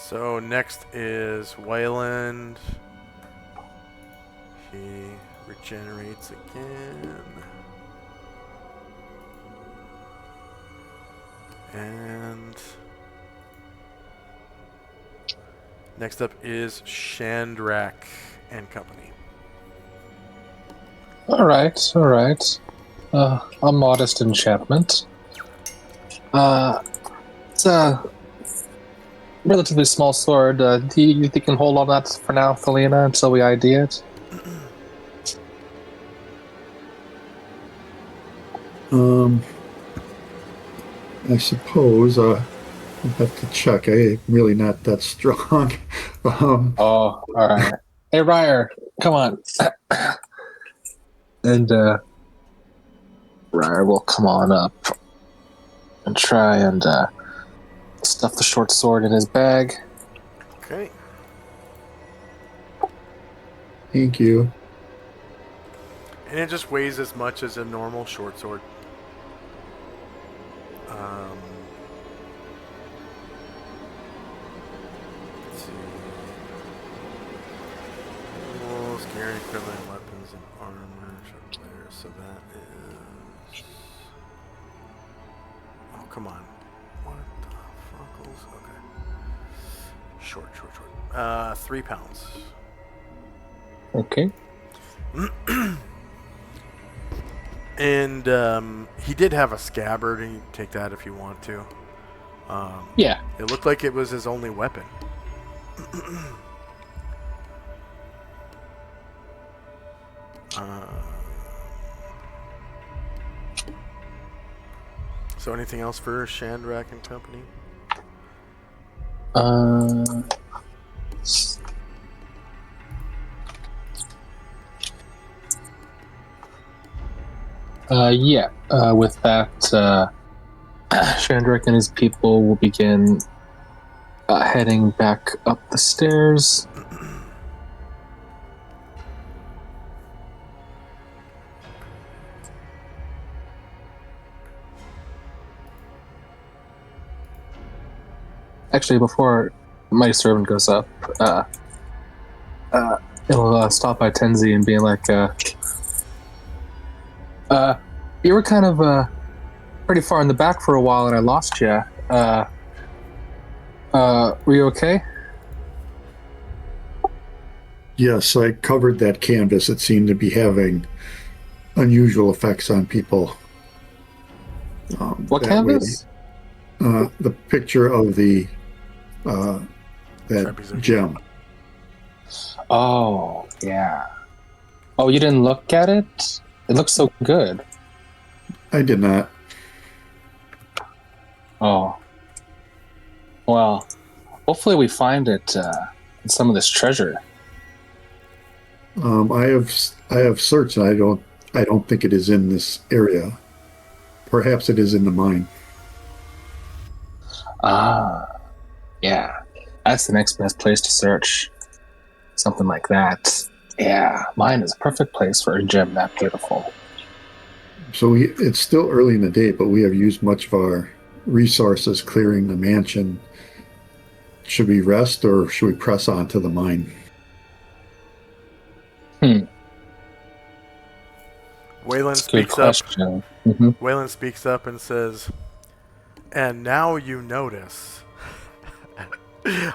So next is Wayland. He regenerates again. And next up is Shandrak and Company. All right. A modest enchantment. It's a relatively small sword. Do you think you can hold on that for now, Thelina, until we ID it? I suppose I'll have to check. I'm really not that strong. Oh, all right. Hey, Ryer, come on. And Ryer will come on up and try and stuff the short sword in his bag. Okay. Thank you. And it just weighs as much as a normal short sword. Let's see. Tools, gear, and equivalent weapons and armor. There, so that is. Oh, come on. What the fuckles? Okay. Short. 3 pounds. Okay. And he did have a scabbard, and you can take that if you want to. Yeah. It looked like it was his only weapon. So anything else for Shandrak and company? Yeah. With that, Shandrak and his people will begin heading back up the stairs. Actually, before my servant goes up, he'll stop by Tenzi and be like, you were kind of pretty far in the back for a while and I lost you. Were you okay? Yes, I covered that canvas. It seemed to be having unusual effects on people. What canvas? The picture of the that Trapezoid. gem. Oh, yeah. Oh, you didn't look at it? It looks so good. I did not. Oh. Well, hopefully we find it in some of this treasure. I have searched. And I don't think it is in this area. Perhaps it is in the mine. Ah, yeah. That's the next best place to search. Something like that. Yeah, mine is a perfect place for a gem that beautiful. So it's still early in the day, but we have used much of our resources clearing the mansion. Should we rest or should we press on to the mine? Waylon Good speaks up. question. Mm-hmm. Waylon speaks up and says, "And now you notice."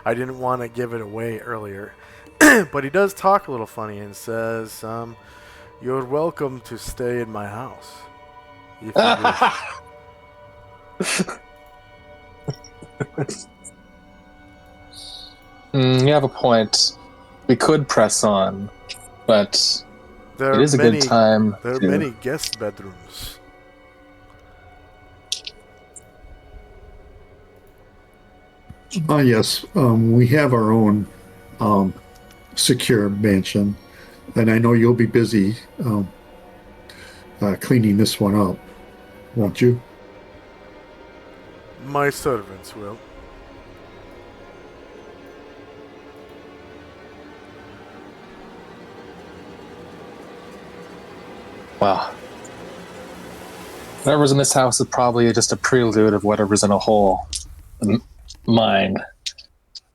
I didn't want to give it away earlier, but he does talk a little funny and says, "You're welcome to stay in my house if you wish." You have a point. We could press on, but There it are is a good time. There are many guest bedrooms. Yes, we have our own secure mansion, and I know you'll be busy cleaning this one up, won't you? My servants will. Wow. Whatever's in this house is probably just a prelude of whatever's in a whole mine.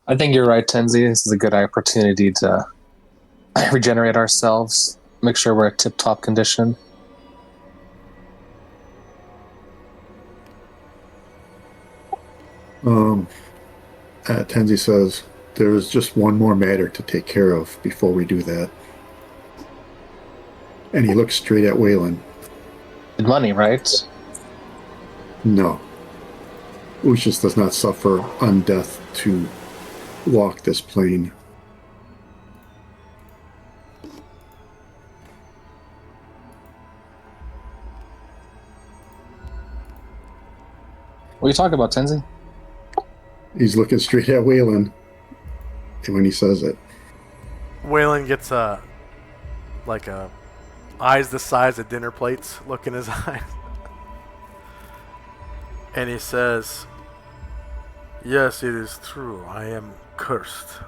I think you're right, Tenzi. This is a good opportunity to regenerate ourselves, make sure we're at tip-top condition. Tenzi says, there's just one more matter to take care of before we do that. And he looks straight at Waylon. Money, right? No. Lucius does not suffer undeath to walk this plane. What are you talking about, Tenzi? He's looking straight at Waylon when he says it. Waylon gets eyes the size of dinner plates look in his eyes. And he says, "Yes, it is true. I am cursed.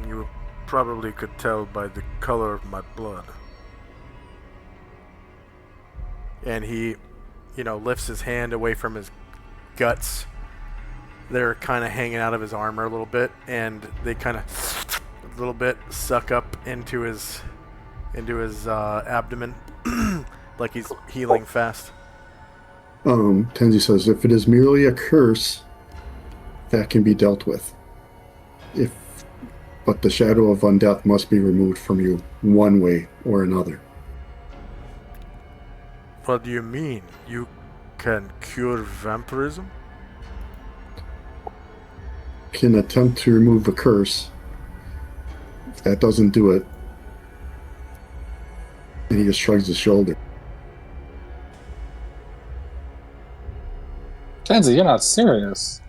You probably could tell by the color of my blood." And he, lifts his hand away from his guts. They're kind of hanging out of his armor a little bit, and they kind of a little bit suck up into his abdomen, like he's healing fast. Tenzi says, if it is merely a curse, that can be dealt with. But the shadow of undeath must be removed from you one way or another. What do you mean? You can cure vampirism? Can attempt to remove the curse. If that doesn't do it, and he just shrugs his shoulder. Tenzi, you're not serious.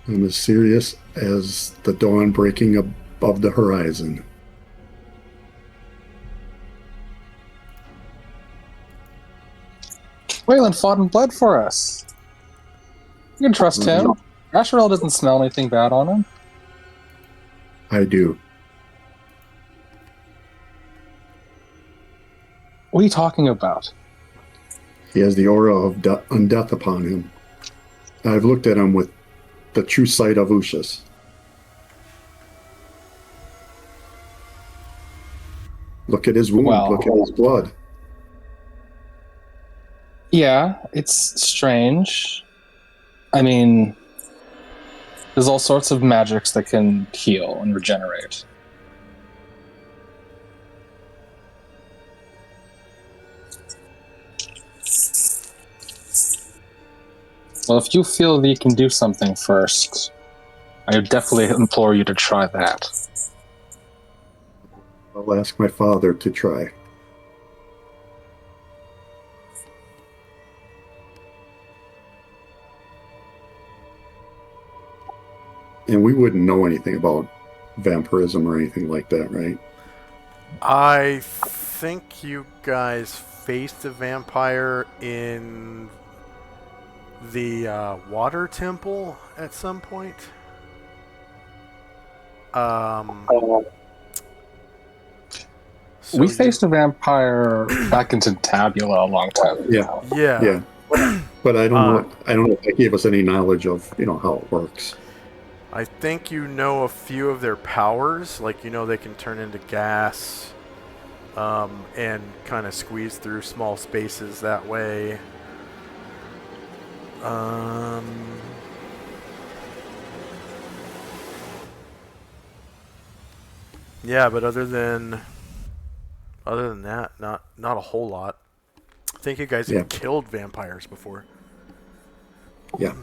I'm as serious as the dawn breaking above the horizon. Waylon fought and bled for us. You can trust him. Asherell doesn't smell anything bad on him. I do. What are you talking about? He has the aura of undeath upon him. I've looked at him with the true sight of Ushas. Look at his wound. Well, look at his blood. Yeah, it's strange. I mean, there's all sorts of magics that can heal and regenerate. Well, if you feel that you can do something first, I would definitely implore you to try that. I'll ask my father to try. And we wouldn't know anything about vampirism or anything like that, right? I think you guys faced a vampire in the water temple at some point. We faced a vampire back into Tabula a long time ago. Yeah. But I don't know if they gave us any knowledge of, how it works. I think you know a few of their powers, like they can turn into gas, and kind of squeeze through small spaces that way. Yeah, but other than that, not a whole lot. I think you guys have killed vampires before. Yeah.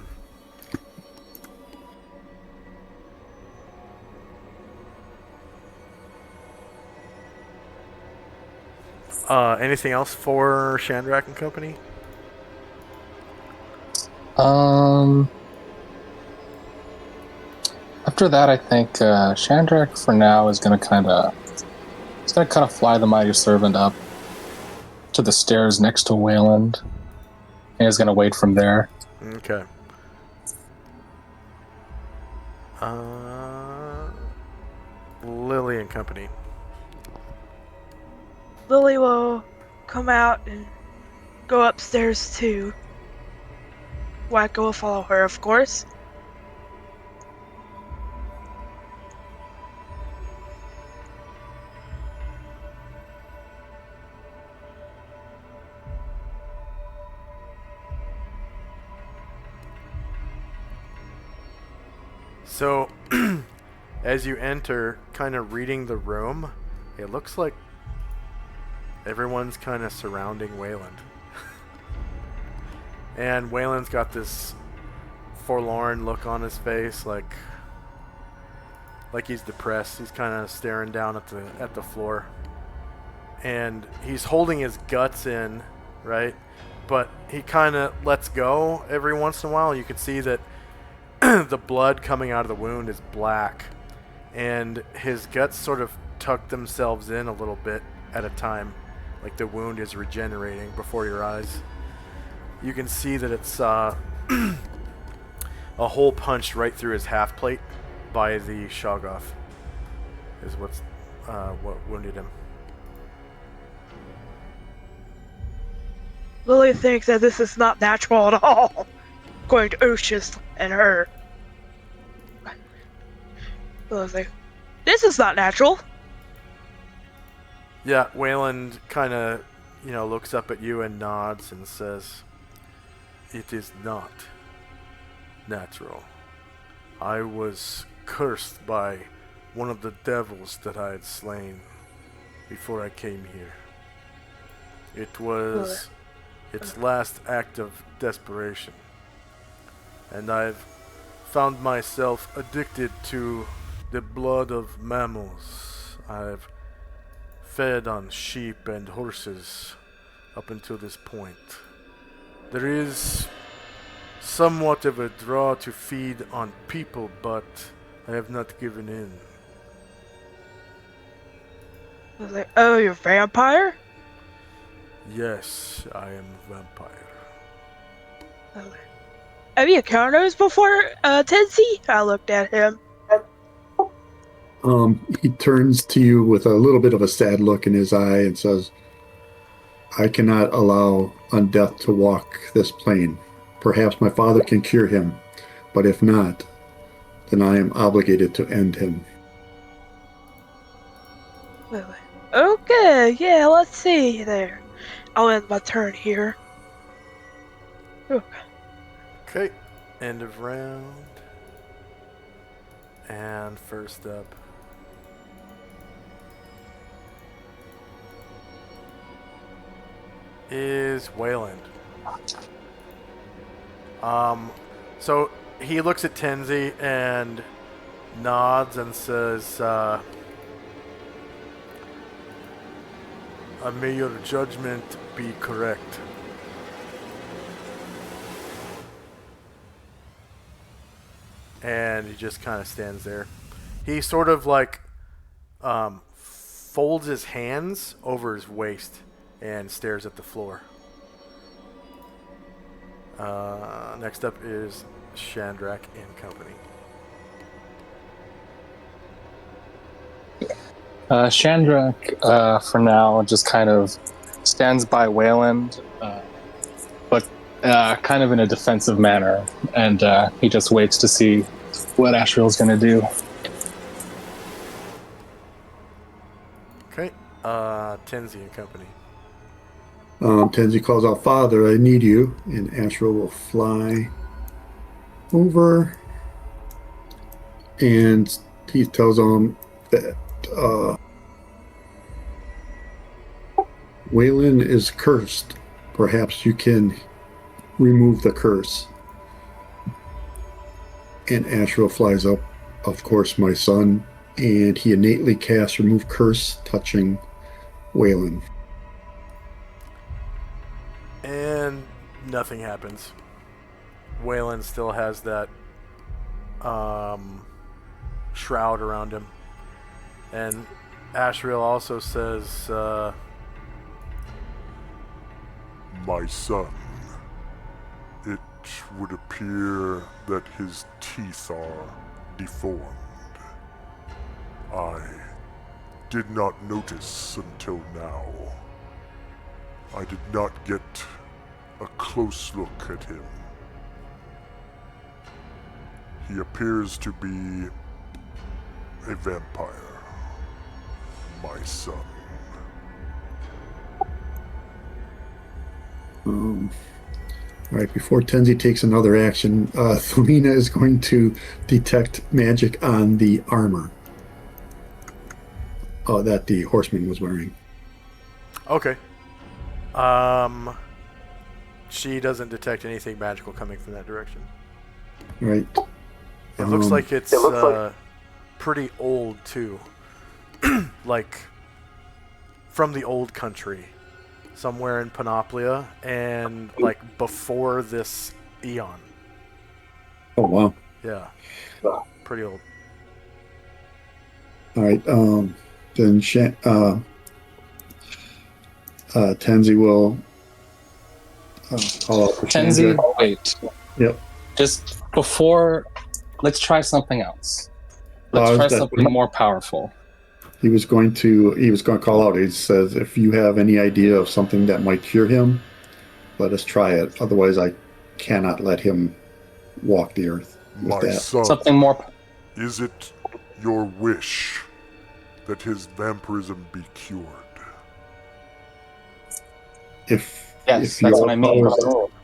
Anything else for Shandrak and company? After that, I think Shandrak for now is gonna kind of fly the mighty servant up to the stairs next to Wayland, and is gonna wait from there. Okay. Lily and company. Lily will come out and go upstairs too. Wacko will follow her, of course. So, as you enter, kind of reading the room, it looks like everyone's kind of surrounding Wayland. And Wayland's got this forlorn look on his face, like he's depressed. He's kind of staring down at the floor. and he's holding his guts in, right? But he kind of lets go every once in a while. You can see that the blood coming out of the wound is black, and his guts sort of tuck themselves in a little bit at a time, like the wound is regenerating before your eyes. You can see that it's a hole punched right through his half plate by the Shoggoth is what wounded him. Lily thinks that this is not natural at all, according to Ushis and her. Lily's like, this is not natural. Yeah, Wayland kind of, looks up at you and nods and says, "It is not natural. I was cursed by one of the devils that I had slain before I came here. It was its last act of desperation, and I've found myself addicted to the blood of mammals. I've fed on sheep and horses up until this point. There is somewhat of a draw to feed on people, but I have not given in." I was like, oh, you're a vampire? Yes, I am a vampire. I was like, have you encountered those before, Tensi? I looked at him. He turns to you with a little bit of a sad look in his eye and says, "I cannot allow undeath to walk this plane. Perhaps my father can cure him, but if not, then I am obligated to end him." I was like, okay, yeah, let's see there. I'll end my turn here. Okay, end of round. And first up is Wayland. So he looks at Tenzi and nods and says, "May your judgment be correct." And he just kind of stands there. He sort of like folds his hands over his waist and stares at the floor. Next up is Shandrak and company. Shandrak, for now, just kind of stands by Wayland, but kind of in a defensive manner, and he just waits to see what Ashriel's going to do. Okay, Tenzi and company. Tenzi calls out, "Father, I need you," and Ashriel will fly over, and he tells him that Wayland is cursed. Perhaps you can remove the curse. And Ashriel flies up, "Of course, my son," and he innately casts remove curse, touching Wayland. And nothing happens. Wayland still has that shroud around him. And Ashriel also says, My son, it would appear that his teeth are deformed. I did not notice until now. I did not get a close look at him. He appears to be a vampire, my son. All right, before Tenzi takes another action, Thelina is going to detect magic on the armor that the horseman was wearing. okay. She doesn't detect anything magical coming from that direction. Right. It looks like it's pretty old too. Like from the old country, somewhere in Panoplia, and like before this eon. Oh wow. Yeah, pretty old. All right. Then Tenzi will call out for Tenzi, Shandra. wait. Yep. Just before, let's try something else. Well, Let's try that- something more powerful. He was going to call out. He says, "If you have any idea of something that might cure him, let us try it. Otherwise, I cannot let him walk the earth." With My that, son, Something more. is it your wish that his vampirism be cured? if Yes, that's what I mean.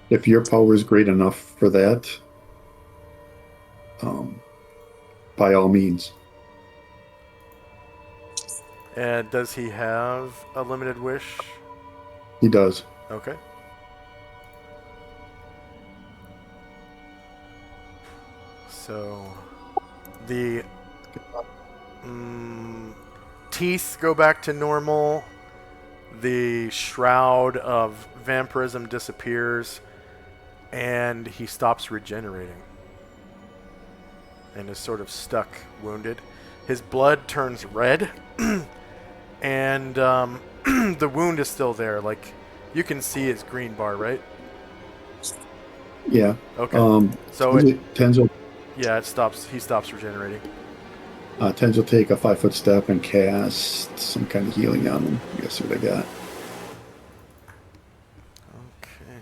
if your power is great enough for that, by all means. And does he have a limited wish? He does. Okay. So the teeth go back to normal. The shroud of vampirism disappears, and he stops regenerating and is sort of stuck, wounded. His blood turns red, and the wound is still there. Like, you can see his green bar, right? Yeah. Okay. So Tenz it stops. He stops regenerating. will take a 5-foot step and cast some kind of healing on him. Guess what I got? Okay.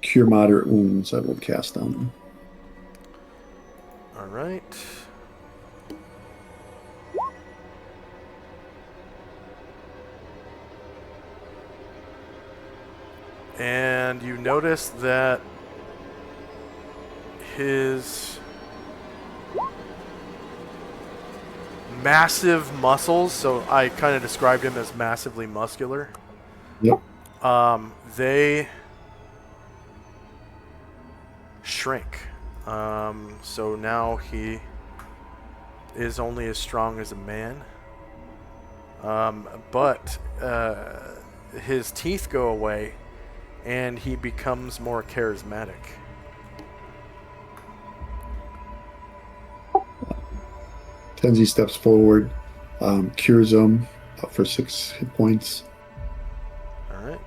Cure moderate wounds. I will cast on him. All right. And you notice that his massive muscles, so I kind of described him as massively muscular. Yep. They shrink. So now he is only as strong as a man. But his teeth go away, and he becomes more charismatic. Tenzi steps forward, cures him for 6 hit points. All right.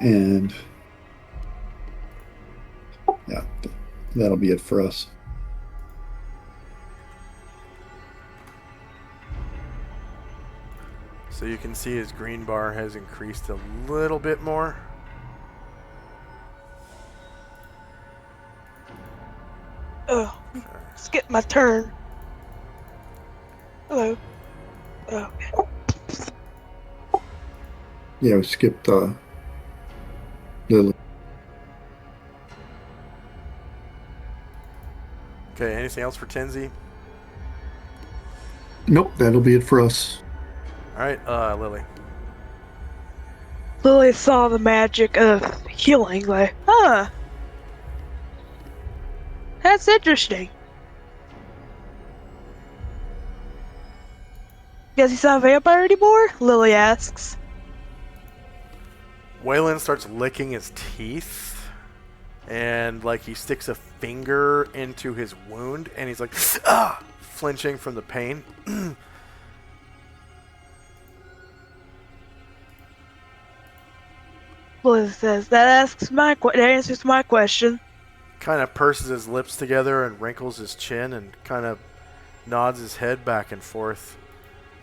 And yeah, that'll be it for us. So you can see his green bar has increased a little bit more. Oh, skip my turn. Hello. Oh, okay. Yeah, we skipped Lily. Okay, anything else for Tenzi? Nope, that'll be it for us. All right, Lily. Lily saw the magic of healing, like, huh. That's interesting. Guess he's not a vampire anymore? Lily asks. Waylon starts licking his teeth, and like he sticks a finger into his wound, and he's like, ah, flinching from the pain. Lily says, that answers my question. Kind of purses his lips together and wrinkles his chin and kind of nods his head back and forth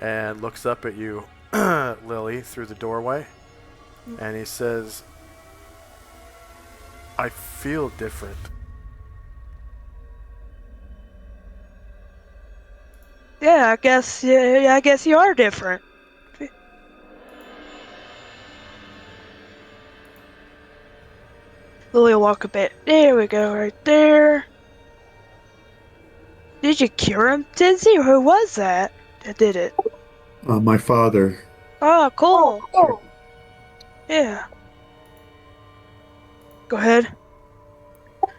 and looks up at you, Lily, through the doorway. And he says, I feel different. Yeah, I guess you are different. Lily will walk a bit. There we go, right there. Did you cure him, Tinsy, or who was that did it? My father. Oh, cool. Yeah. Go ahead.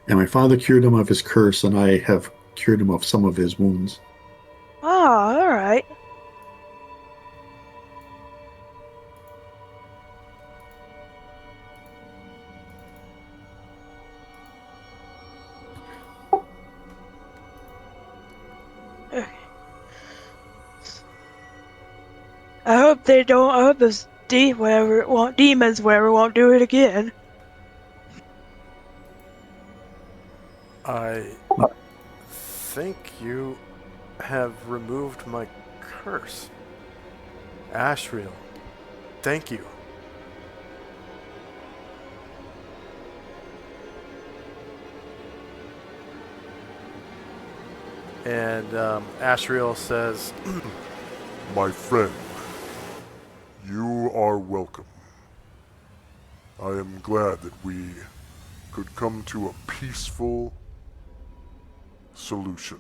And my father cured him of his curse, and I have cured him of some of his wounds. Ah, all right. Okay. I hope they don't. I hope those demons won't do it again. I think you have removed my curse. Ashriel, thank you. And Ashriel says, My friend, you are welcome. I am glad that we could come to a peaceful solution,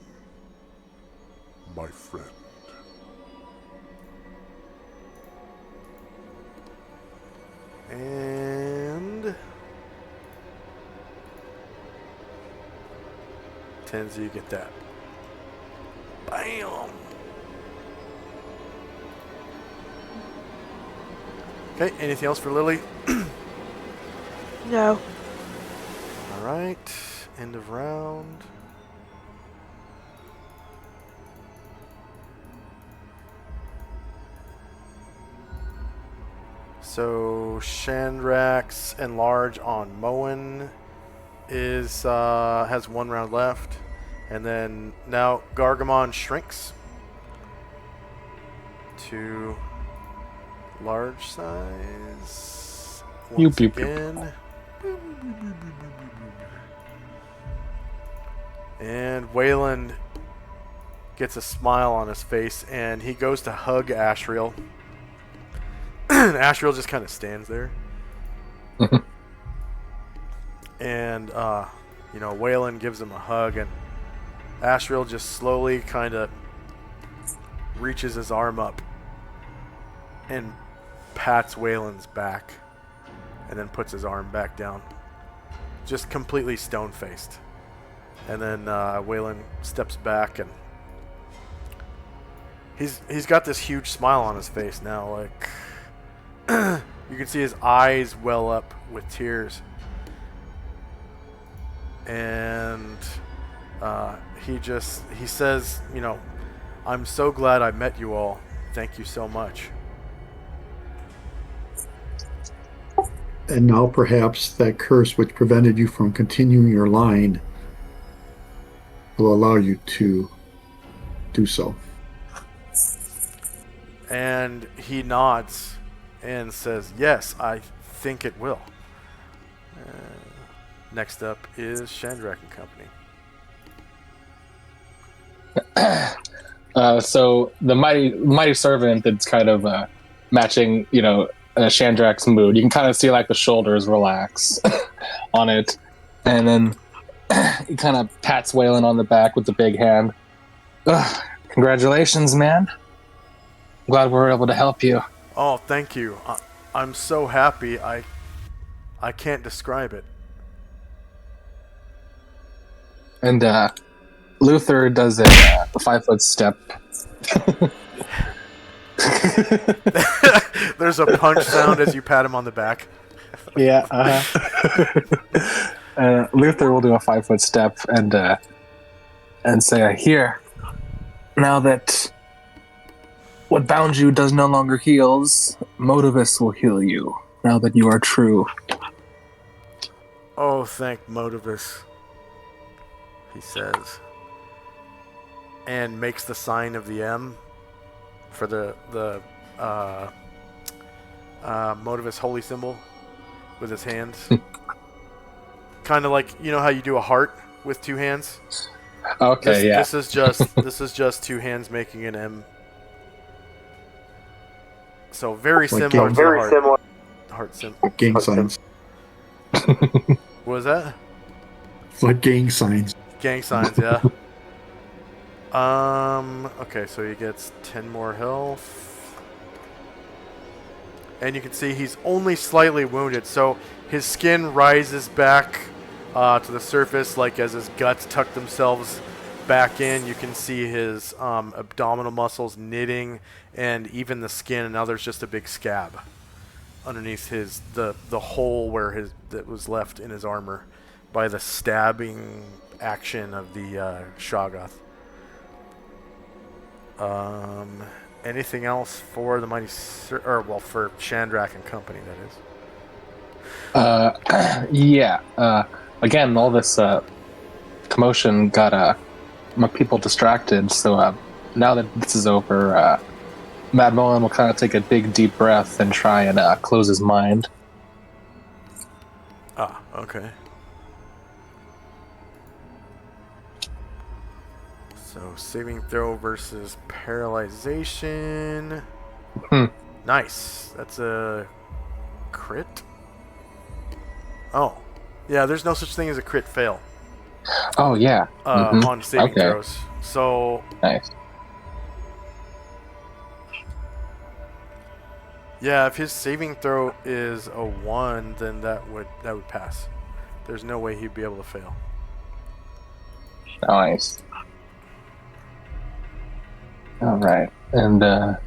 my friend. and Tenzi, you get that. Bam! Okay, anything else for Lily? No. Alright, end of round. So Shandrax enlarge on Moen is has 1 round left, and then now Gargamon shrinks to large size once Pew, pew, pew. again. And Wayland gets a smile on his face, and he goes to hug Ashriel. Ashriel just kind of stands there. And, Wayland gives him a hug, and Ashriel just slowly kind of reaches his arm up and pats Wayland's back, and then puts his arm back down. Just completely stone-faced. And then Wayland steps back, and he's got this huge smile on his face now, like you can see his eyes well up with tears. And he says, I'm so glad I met you all. Thank you so much. And now perhaps that curse which prevented you from continuing your line will allow you to do so. And he nods and says, yes, I think it will. Next up is Shandrak and Company. So the mighty servant that's kind of matching, Shandrak's mood. You can kind of see like the shoulders relax on it, and then he kind of pats Waylon on the back with the big hand. Congratulations, man! Glad we were able to help you. Oh, thank you. I'm so happy. I can't describe it. And Luther does a 5-foot step. There's a punch sound as you pat him on the back. Yeah. Luther will do a 5-foot step and say, "Here, now that what bound you does no longer heals, Motivus will heal you. Now that you are true." Oh, thank Motivus, he says, and makes the sign of the M for the Motivus holy symbol with his hands. Kind of like, how you do a heart with 2 hands? Okay, yeah. This is just 2 hands making an M. So very similar to the heart symbol. Gang signs. What was that? Like gang signs. Gang signs, yeah. Okay, so he gets 10 more health. and you can see he's only slightly wounded. So his skin rises back to the surface, like as his guts tuck themselves back in. You can see his abdominal muscles knitting, and even the skin. And now there's just a big scab underneath the hole where that was left in his armor by the stabbing action of the Shoggoth. Anything else for the mighty, for Chandrak and company, that is. Yeah. Again, all this commotion got my people distracted. So now that this is over, Mad Moen will kind of take a big, deep breath and try and close his mind. Ah, okay. So saving throw versus paralyzation. Nice. That's a crit. Oh, yeah. There's no such thing as a crit fail. Oh yeah. On saving Okay. throws. So Nice. yeah, if his saving throw is a 1, then that would pass. There's no way he'd be able to fail. Nice. All right, and my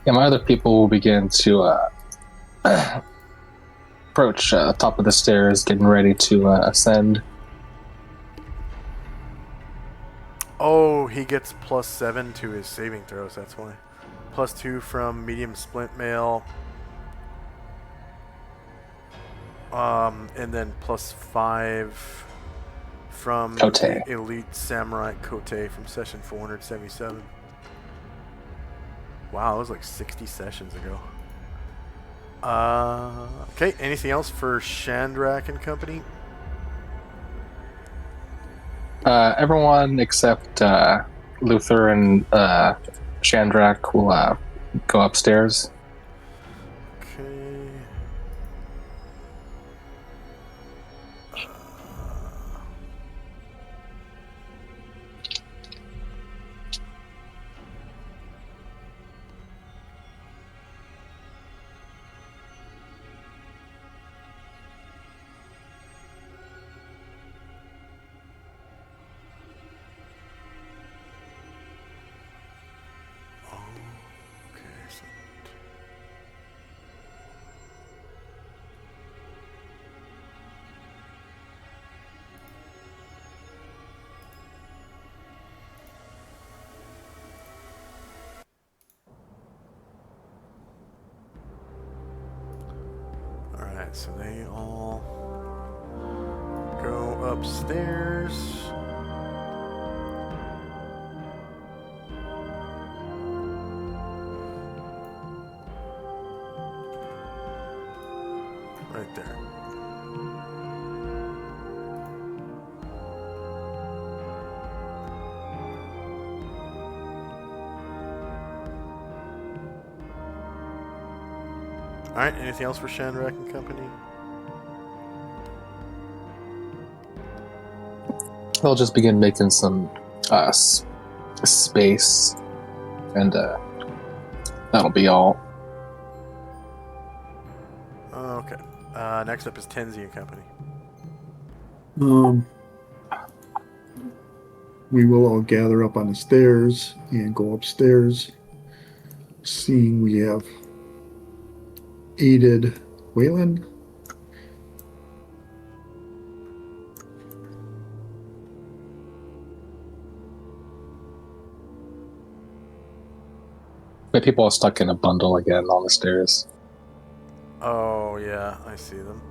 other people will begin to approach the top of the stairs, getting ready to ascend. Oh, he gets +7 to his saving throws. That's why. +2 from medium splint mail. And then +5 from Kote. the elite samurai Kote from session 477. Wow, that was like 60 sessions ago. Okay, anything else for Chandrak and company? Everyone except Luther and Chandrak will go upstairs. Okay. Alright, so they all go upstairs. Right there. Alright, anything else for Chandrak and company? They'll just begin making some space, and that'll be all. Okay. Next up is Tenzi and company. We will all gather up on the stairs and go upstairs, seeing we have aided Waylon. My people are stuck in a bundle again on the stairs. Oh, yeah, I see them.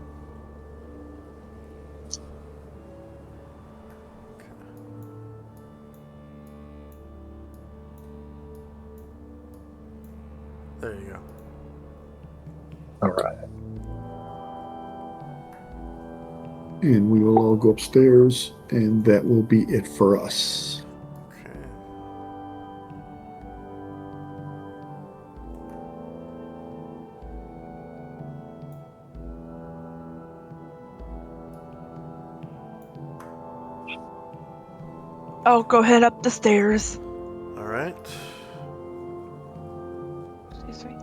Okay. There you go. All right. And we will all go upstairs, and that will be it for us. Okay. I'll go head up the stairs. Alright. Excuse me.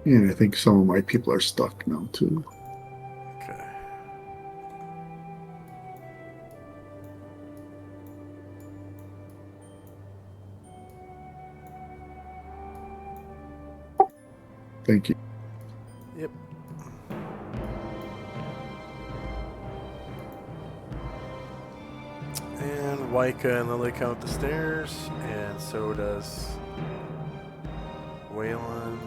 And I think some of my people are stuck now too. Okay. Thank you. Yep. And Waika and Lily come up the stairs, and so does Wayland.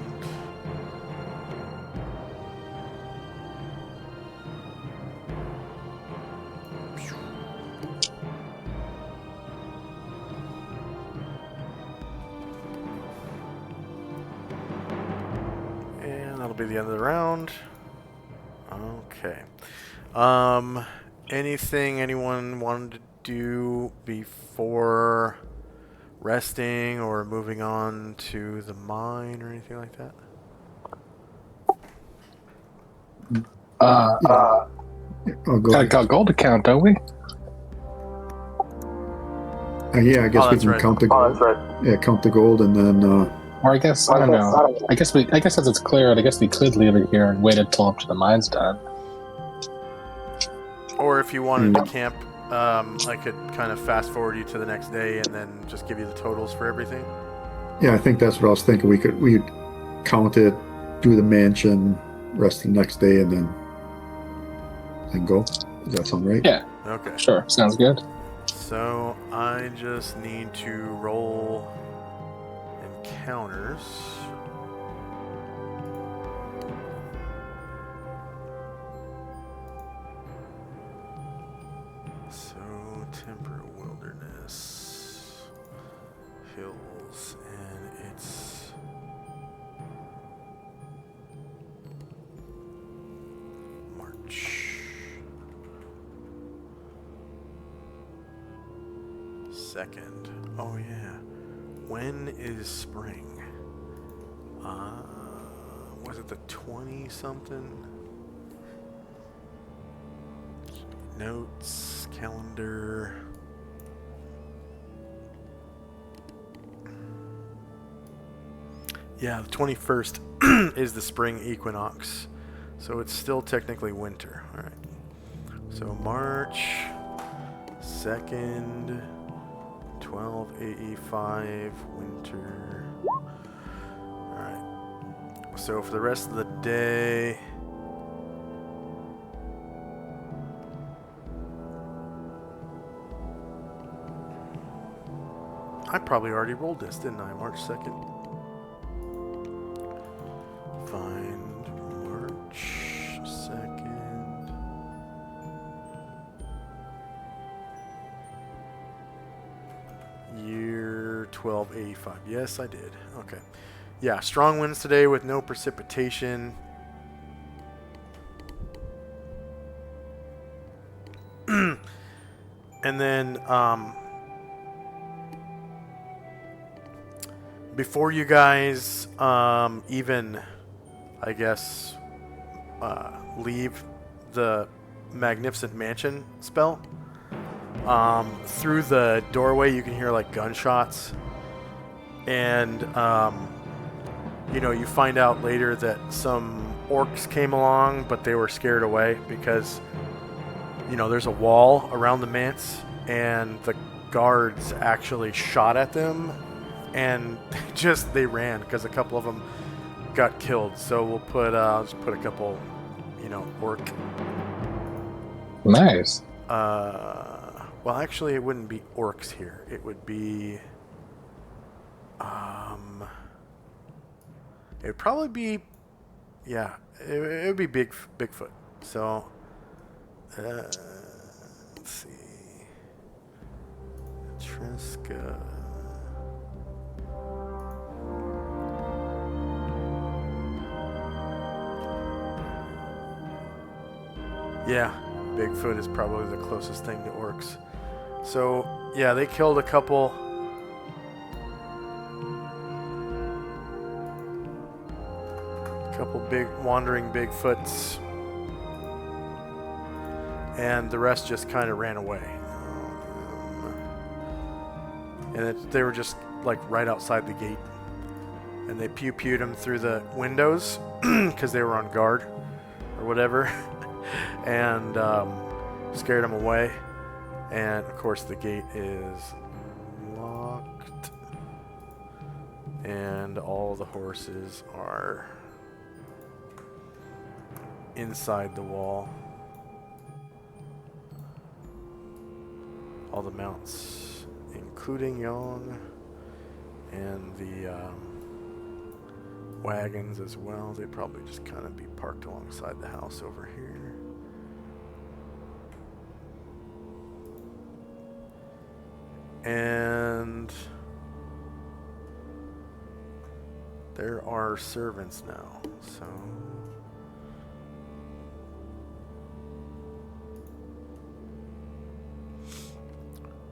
And that'll be the end of the round. Okay. Anything anyone wanted to do before resting or moving on to the mine or anything like that? I'll go. Got a gold account, don't we? Yeah, I guess we that's can right. count the gold. That's right. Yeah, count the gold, and then Or I guess I don't know. I guess as it's cleared, I guess we could leave it here and wait until after the mine's done. Or if you wanted to camp, I could kind of fast forward you to the next day and then just give you the totals for everything. yeah, I think that's what I was thinking. We'd count it, do the mansion, rest the next day, and then go. Does that sound right? Yeah, Okay. sure. Sounds good. So I just need to roll encounters. So temperate wilderness, hills, and it's March 2nd. Oh yeah. When is spring? Was it the 20-something? Notes, calendar. Yeah, the 21st is the spring equinox. So it's still technically winter. All right. So March 2nd, 12 AE5, winter. All right. So for the rest of the day, I probably already rolled this, didn't I? March 2nd. Find March 2nd. Year 1285. Yes, I did. Okay. Yeah, strong winds today with no precipitation. And then, before you guys even, I guess, leave the Magnificent Mansion spell, through the doorway you can hear like gunshots, and you find out later that some orcs came along, but they were scared away because there's a wall around the manse, and the guards actually shot at them, and they ran because a couple of them got killed. So we'll put I'll just put a couple orc. Nice. Well, actually, it wouldn't be orcs here. It would be it would probably be, yeah, it would be Bigfoot. So let's see, Triska. Yeah, Bigfoot is probably the closest thing to orcs. So, yeah, they killed a couple big wandering Bigfoots, and the rest just kind of ran away. And they were just like right outside the gate. and they pew-pewed them through the windows because they were on guard or whatever, and scared them away. And of course the gate is locked, and all the horses are inside the wall. All the mounts, including Young, and the wagons as well. They'd probably just kind of be parked alongside the house over here. And there are servants now, so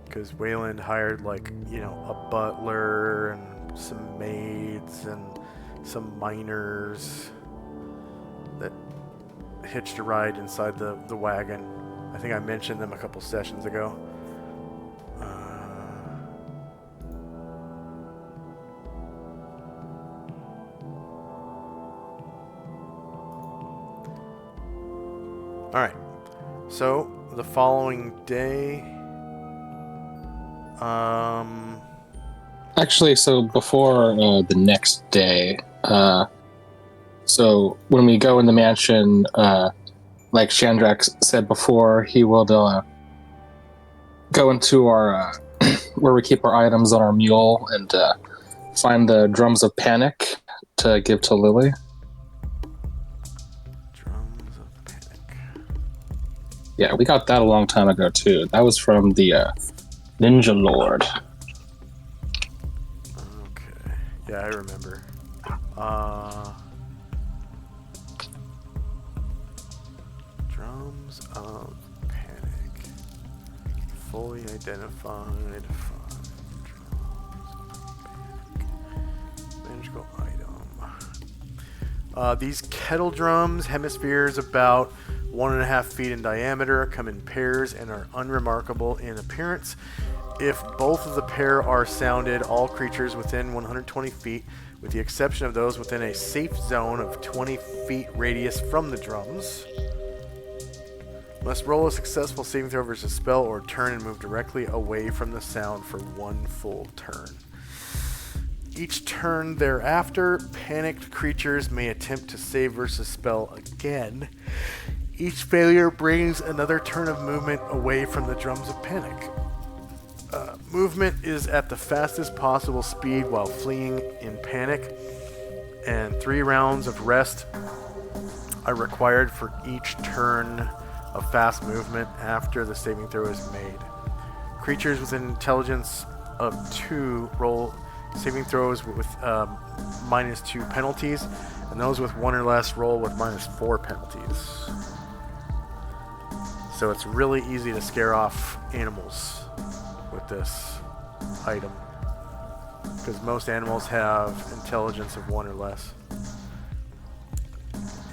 because Wayland hired, like, you know, a butler and some maids and some miners that hitched a ride inside the wagon. I think I mentioned them a couple sessions ago. Alright, so the following day, Actually, so before the next day, so when we go in the mansion, like Chandrax said before, he will go into our where we keep our items on our mule and find the drums of panic to give to Lily. Drums of Panic. Yeah, we got that a long time ago too. That was from the Ninja Lord. Okay. Yeah, I remember. Drums of Panic. Fully identified. Drums of Panic. Magical item. These kettle drums, hemispheres about 1.5 feet in diameter, come in pairs and are unremarkable in appearance. If both of the pair are sounded, all creatures within 120 feet, with the exception of those within a safe zone of 20 feet radius from the drums, must roll a successful saving throw versus spell or turn and move directly away from the sound for one full turn. Each turn thereafter, panicked creatures may attempt to save versus spell again. Each failure brings another turn of movement away from the drums of panic. Movement is at the fastest possible speed while fleeing in panic, and 3 rounds of rest are required for each turn of fast movement after the saving throw is made. Creatures with an intelligence of 2 roll saving throws with -2 penalties, and those with 1 or less roll with -4 penalties. So it's really easy to scare off animals with this item, because most animals have intelligence of 1 or less.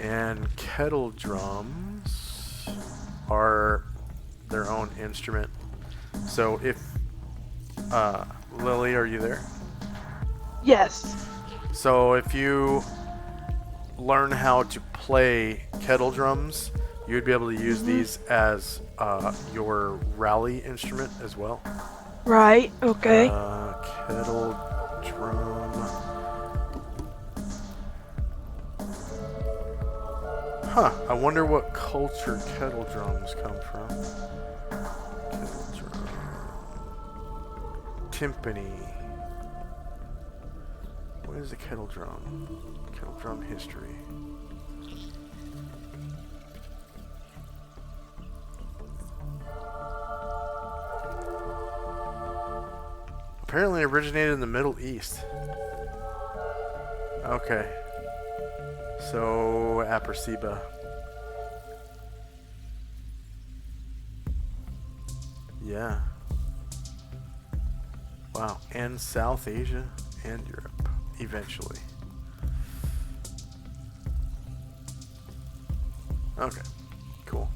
And kettle drums are their own instrument. So if Lily, are you there? Yes. So if you learn how to play kettle drums, you would be able to use these as your rally instrument as well. Right. Okay. Kettle drum. Huh. I wonder what culture kettle drums come from. Kettle drum. Timpani. What is a kettle drum? Kettle drum history. Apparently originated in the Middle East. Okay. So, Aperciba. Yeah. Wow. And South Asia and Europe, eventually. Okay. Cool.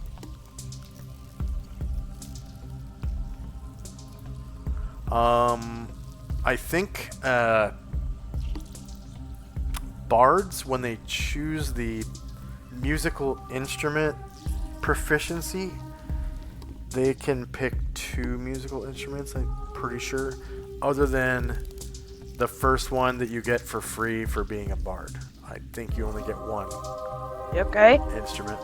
I think bards, when they choose the musical instrument proficiency, they can pick 2 musical instruments, I'm pretty sure, other than the first one that you get for free for being a bard. I think you only get 1 Okay. instrument.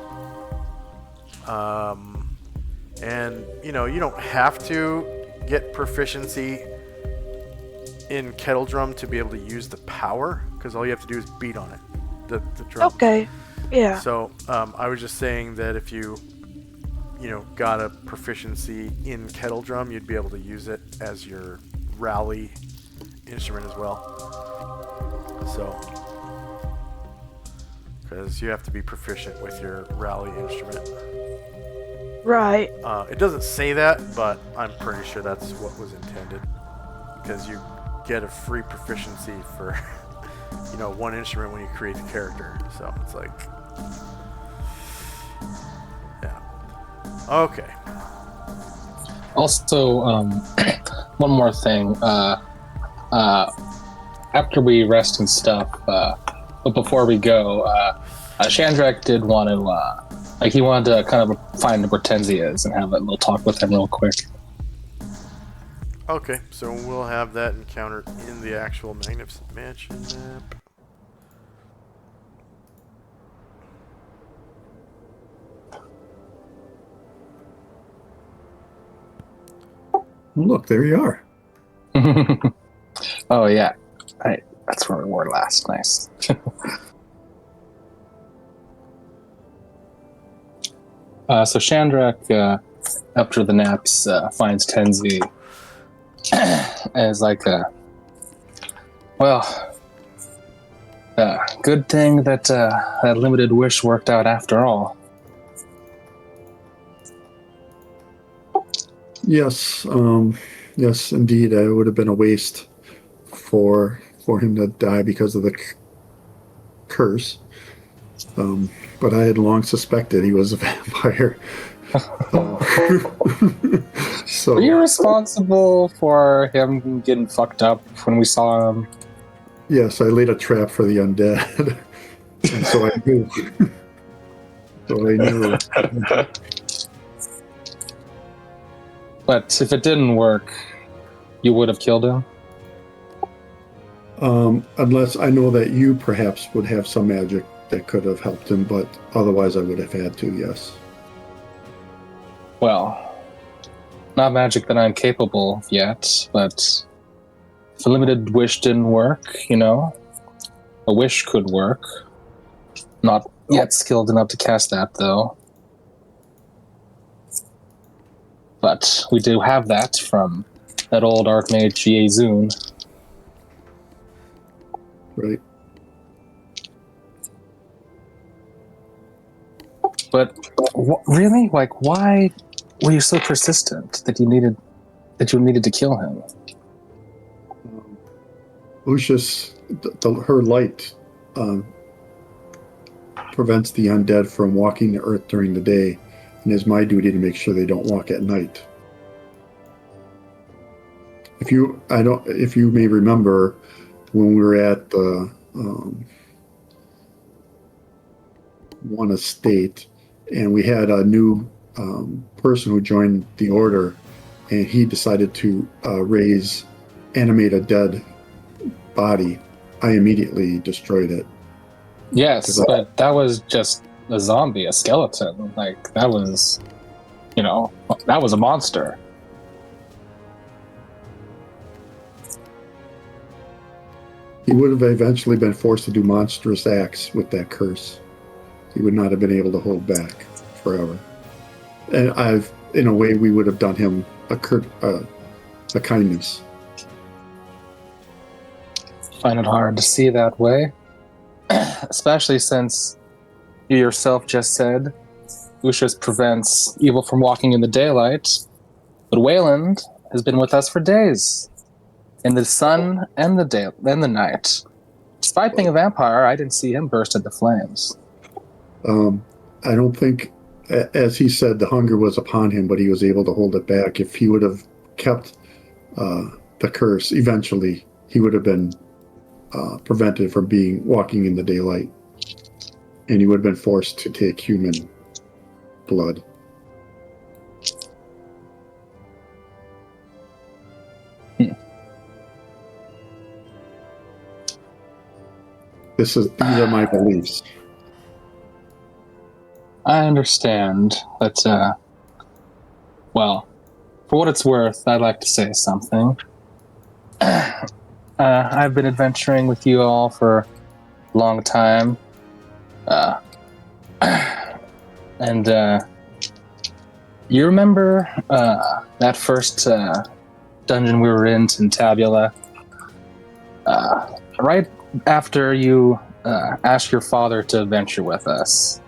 And, you know, you don't have to get proficiency in kettle drum to be able to use the power, because all you have to do is beat on it, the drum. Okay. Yeah. So I was just saying that if you got a proficiency in kettle drum, you'd be able to use it as your rally instrument as well. So, because you have to be proficient with your rally instrument. Right. It doesn't say that, but I'm pretty sure that's what was intended, because you get a free proficiency for one instrument when you create the character. So it's like, yeah. Okay. Also, one more thing. After we rest and stuff, but before we go, Shandrak did want to, he wanted to kind of find where Tenzi is and have a little talk with him real quick. Okay, so we'll have that encounter in the actual Magnificent Mansion map. Look, there you are. Oh, yeah. That's where we were last. Nice. So Shandrak, after the naps, finds Tenzi as like good thing that that limited wish worked out after all. Yes, yes, indeed. It would have been a waste for him to die because of the curse. But I had long suspected he was a vampire. So were you responsible for him getting fucked up when we saw him? yes, I laid a trap for the undead, and so I knew. So I knew. But if it didn't work, you would have killed him? Unless I know that you perhaps would have some magic that could have helped him, but otherwise I would have had to, yes. Well, not magic that I'm capable of yet, but if a limited wish didn't work, a wish could work. Not yet skilled enough to cast that, though. But we do have that from that old Archmage Jiezun. Right. But really, why were you so persistent that you needed to kill him? Lucius, her light prevents the undead from walking the earth during the day, and it's my duty to make sure they don't walk at night. If you may remember, when we were at the one estate, and we had a new person who joined the order, and he decided to animate a dead body, I immediately destroyed it. Yes, but that was just a zombie, a skeleton. That was, that was a monster. He would have eventually been forced to do monstrous acts with that curse. He would not have been able to hold back forever. And in a way, we would have done him a kindness. Find it hard to see that way, especially since you yourself just said Lucius prevents evil from walking in the daylight, but Wayland has been with us for days, in the sun and the day and the night. Despite being a vampire, I didn't see him burst into flames. I don't think, as he said, the hunger was upon him, but he was able to hold it back. If he would have kept the curse, eventually he would have been prevented from walking in the daylight, and he would have been forced to take human blood. These are my beliefs. I understand, but, well, for what it's worth, I'd like to say something. I've been adventuring with you all for a long time. And you remember that first dungeon we were in Tabula? Right after you asked your father to venture with us,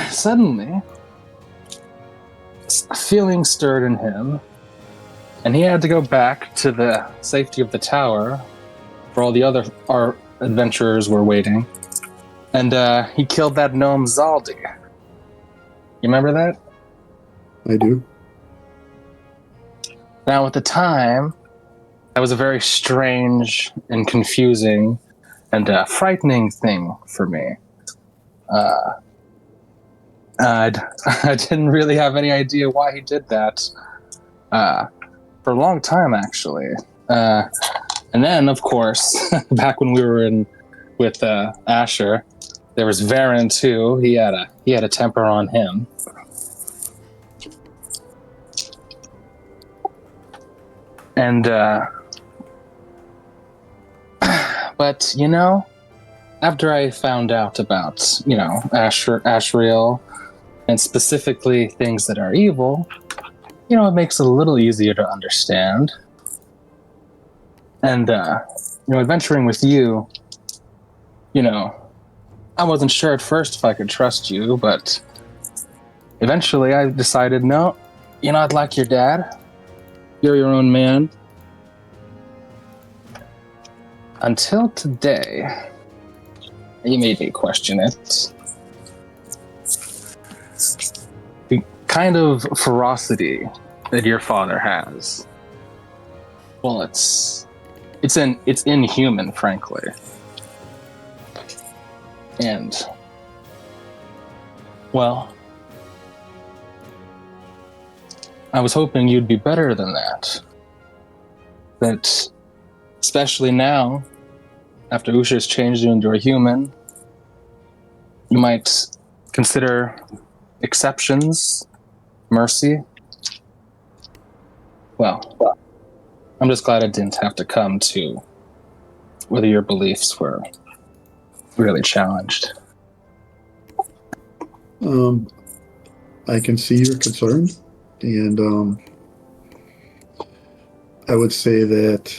suddenly a feeling stirred in him, and he had to go back to the safety of the tower where all the other our adventurers were waiting, and he killed that gnome Zaldi. You remember that? I do. Now, at the time, that was a very strange and confusing and frightening thing for me. I didn't really have any idea why he did that for a long time, actually. And then, of course, back when we were in with Asher, there was Varen too. He had a temper on him. And but after I found out about Ashriel, and specifically things that are evil, it makes it a little easier to understand. And adventuring with you, I wasn't sure at first if I could trust you, but eventually I decided, no, you're not like your dad. You're your own man. Until today, you made me question it. The kind of ferocity that your father has, well, it's inhuman, frankly. And, well, I was hoping you'd be better than that. That, especially now, after Usha's changed you into a human, you might consider exceptions, mercy. Well, I'm just glad it didn't have to come to whether your beliefs were really challenged. I can see your concern, and I would say that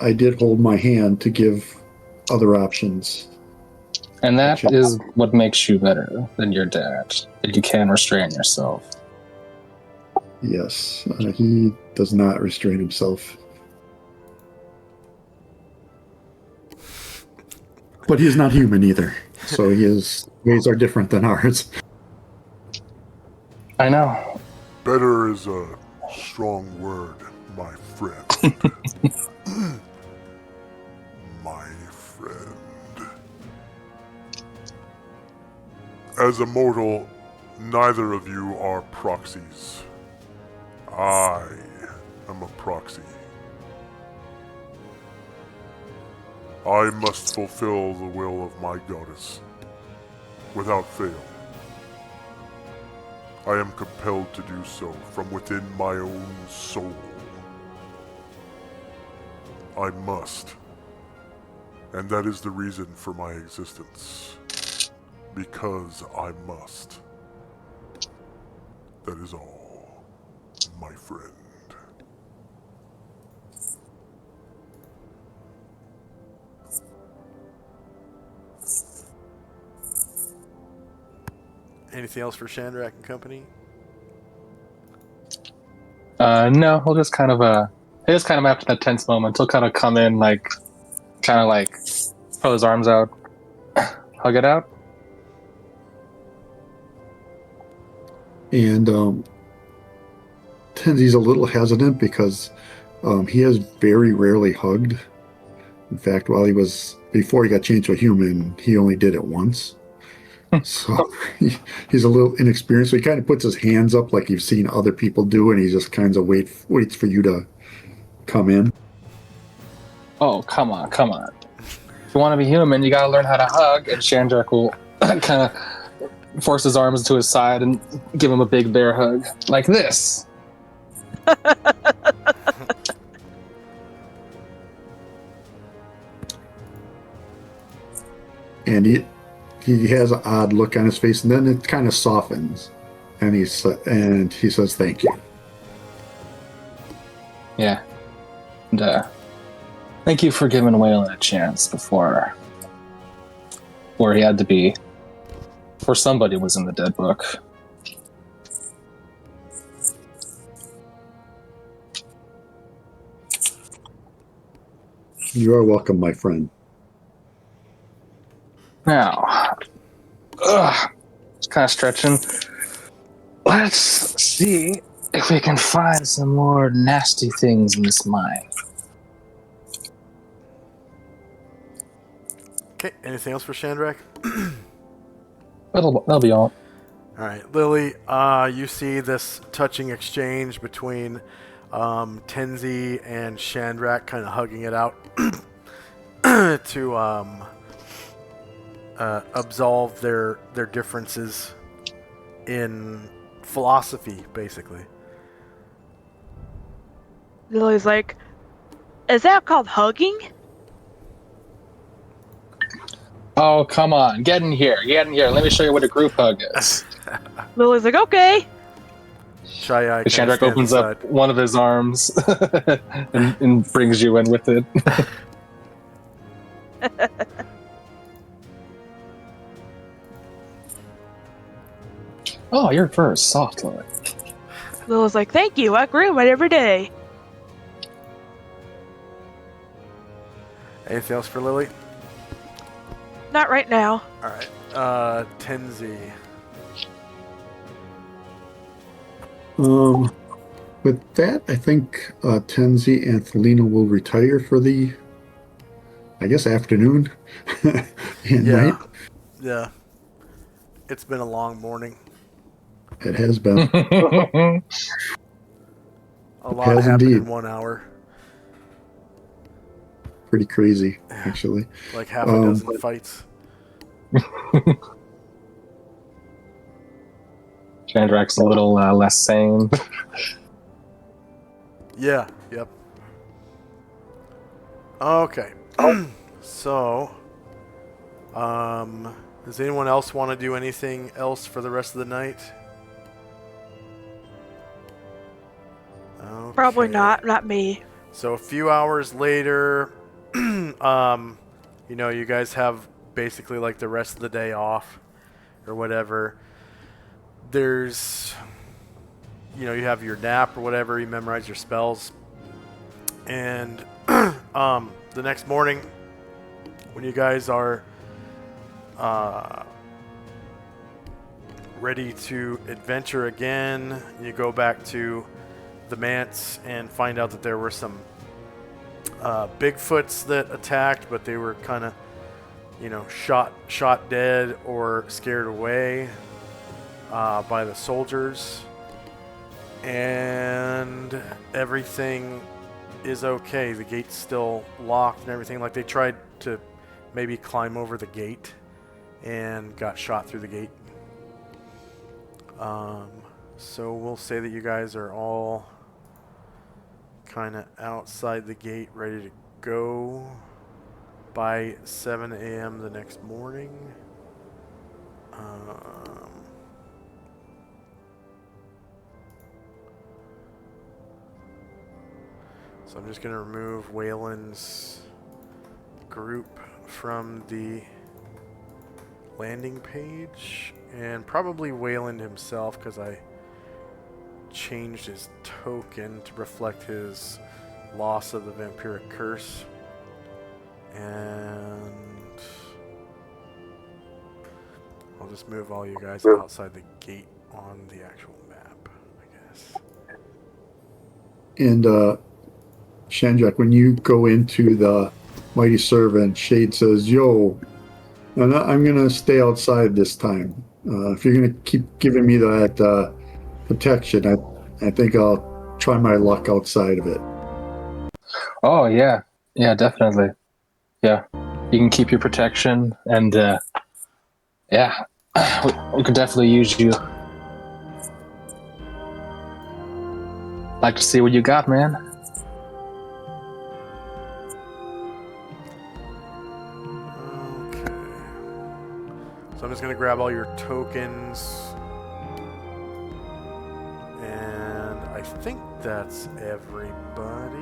I did hold my hand to give other options. And that is what makes you better than your dad, that you can restrain yourself. Yes, he does not restrain himself. But he's not human either, so his ways are different than ours. I know. Better is a strong word, my friend. My friend. As a mortal, neither of you are proxies. I am a proxy. I must fulfill the will of my goddess, without fail. I am compelled to do so from within my own soul. I must. And that is the reason for my existence. Because I must. That is all, my friend. Anything else for Shandrak and company? No, he'll just kind of after that tense moment, he'll kind of come in pull his arms out, hug it out. And Tenzi's a little hesitant because He has very rarely hugged. In fact, before he got changed to a human, he only did it once. So he's a little inexperienced. So he kind of puts his hands up like you've seen other people do, and he just kind of waits for you to come in. Oh, come on. If you want to be human, you got to learn how to hug. And Chandrak will kind of force his arms to his side and give him a big bear hug, like this. And he has an odd look on his face, and then it kind of softens, and he says, "Thank you." Yeah. And thank you for giving Waylon a chance before he had to be, before somebody was in the dead book. You are welcome, my friend. Now, just kind of stretching. Let's see if we can find some more nasty things in this mine. Okay, anything else for Chandrak? That'll be all. Alright, Lily, you see this touching exchange between Tenzi and Chandrak kind of hugging it out to absolve their differences in philosophy, basically. Lily's like, is that called hugging? Oh, come on. Get in here. Let me show you what a group hug is. Lily's like, okay. Shy-Eye Chandrak opens up one of his arms and brings you in with it. Oh, your fur is soft, Lily. Lily's like, thank you, I groom it every day. Anything else for Lily? Not right now. Alright, Tenzi. With that, I think Tenzi and Thelina will retire for the, I guess, afternoon and night. Yeah. It's been a long morning. It has been. A lot Has happened indeed. in 1 hour. Pretty crazy, actually. Like half a dozen fights. Chandrak's a little less sane. Yeah, yep. Okay. So, does anyone else want to do anything else for the rest of the night? Okay. Probably not me. So a few hours later, you guys have basically like the rest of the day off or whatever. There's, you have your nap or whatever, you memorize your spells. And the next morning, when you guys are ready to adventure again, you go back to the manse and find out that there were some Bigfoots that attacked, but they were kind of, shot dead or scared away by the soldiers. And everything is okay. The gate's still locked and everything. Like, they tried to maybe climb over the gate and got shot through the gate. So we'll say that you guys are all kind of outside the gate, ready to go by 7 a.m. the next morning. So I'm just going to remove Waylon's group from the landing page, and probably Waylon himself, because I changed his token to reflect his loss of the vampiric curse. And I'll just move all you guys outside the gate on the actual map, I guess. And Shandrak, when you go into the Mighty Servant, Shade says, "Yo, I'm gonna stay outside this time. If you're gonna keep giving me that protection, I think I'll try my luck outside of it." Oh yeah, yeah, definitely. Yeah, you can keep your protection, and yeah, we could definitely use you. Like to see what you got, man. Okay. So I'm just going to grab all your tokens. And I think that's everybody.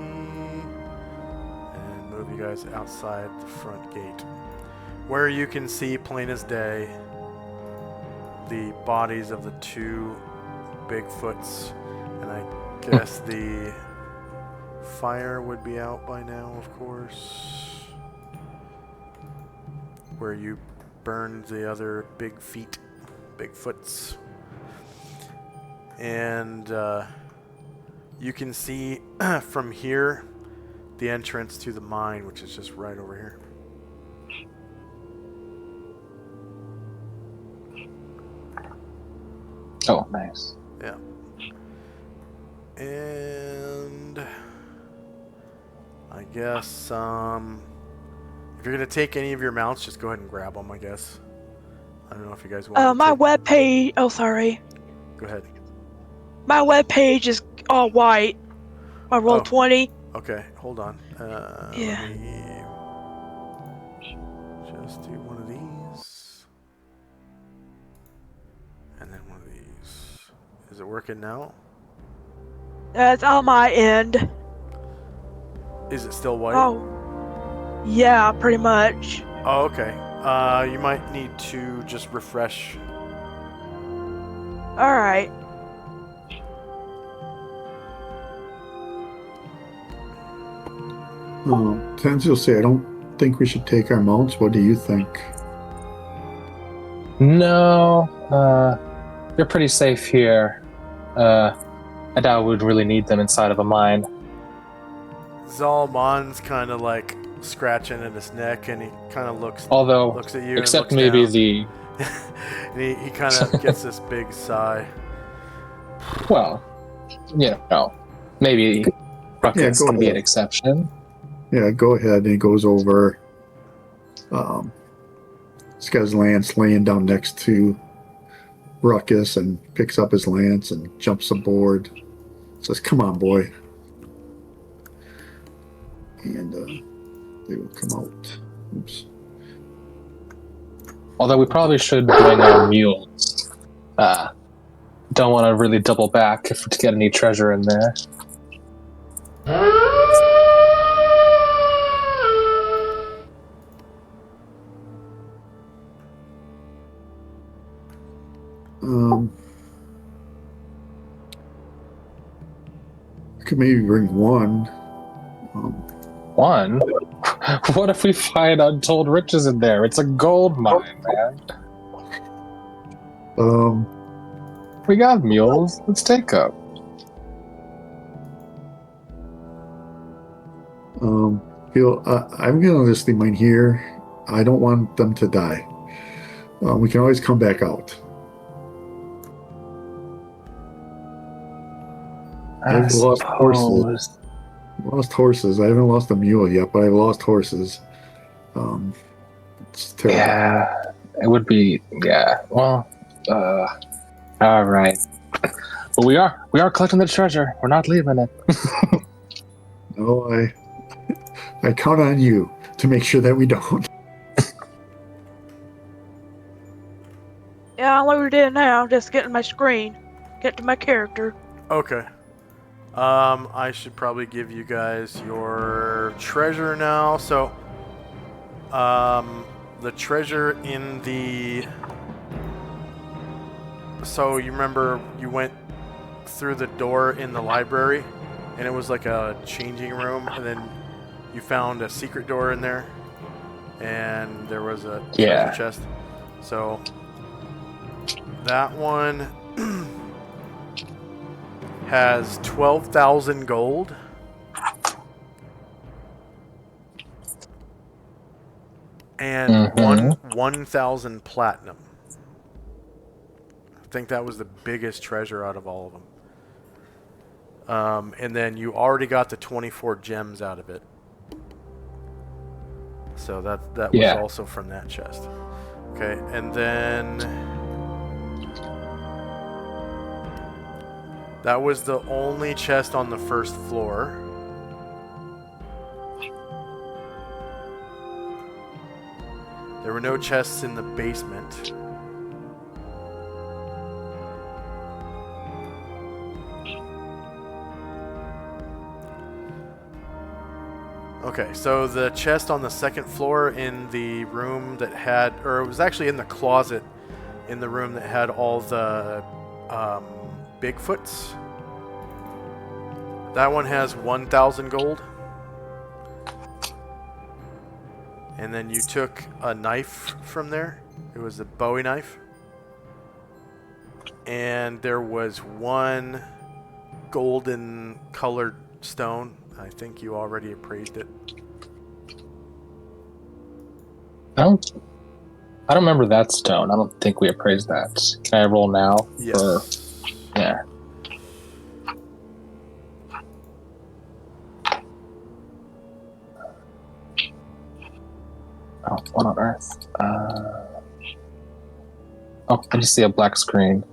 And move you guys outside the front gate. Where you can see plain as day the bodies of the two Bigfoots. And I guess the fire would be out by now, of course. Where you burned the other Bigfoots. And you can see from here the entrance to the mine, which is just right over here. Oh, nice. Yeah. And I guess if you're gonna take any of your mounts, just go ahead and grab them. I guess. I don't know if you guys want. My webpage. Oh, sorry. Go ahead. My webpage is all white. I rolled 20. Okay, hold on. Yeah. Let me just do one of these. And then one of these. Is it working now? That's on my end. Is it still white? Oh. Yeah, pretty much. Oh, okay. You might need to just refresh. Alright. Tenzil say, "I don't think we should take our mounts. What do you think?" No, you're pretty safe here. I doubt we'd really need them inside of a mine. Zalman's kind of like scratching at his neck, and he kind of looks at you. Except and maybe down. the. And he kind of gets this big sigh. Well, maybe Ruckus go can be ahead. an exception. Yeah, go ahead. And he goes over. This guy's lance laying down next to Ruckus and picks up his lance and jumps aboard. Says, "Come on, boy." And they will come out. Oops. Although we probably should bring our mules. Don't want to really double back to get any treasure in there. I could maybe bring one. One? What if we find untold riches in there? It's a gold mine, man. We got mules. Let's take them. I'm gonna just leave mine here. I don't want them to die. We can always come back out. I've lost horses. Lost horses. I haven't lost a mule yet, but I've lost horses. It's terrible. Yeah, it would be. Yeah. Well. All right. But we are collecting the treasure. We're not leaving it. No, I count on you to make sure that we don't. Yeah, all we're doing now, just getting my screen. Get to my character. Okay. I should probably give you guys your treasure now. So, the treasure in the... So, you remember you went through the door in the library, and it was like a changing room, and then you found a secret door in there, and there was a treasure chest. So, that one... has 12,000 gold, and Mhm. 1,000 platinum. I think that was the biggest treasure out of all of them. And then you already got the 24 gems out of it. So that was Yeah. also from that chest. Okay, and then that was the only chest on the first floor. There were no chests in the basement. Okay, so the chest on the second floor in the room that had, or it was actually in the closet in the room that had all the Bigfoots. That one has 1,000 gold. And then you took a knife from there. It was a Bowie knife. And there was one golden colored stone. I think you already appraised it. I don't remember that stone. I don't think we appraised that. Can I roll now? Yes. Yeah. Oh, what on earth? Oh, I just see a black screen.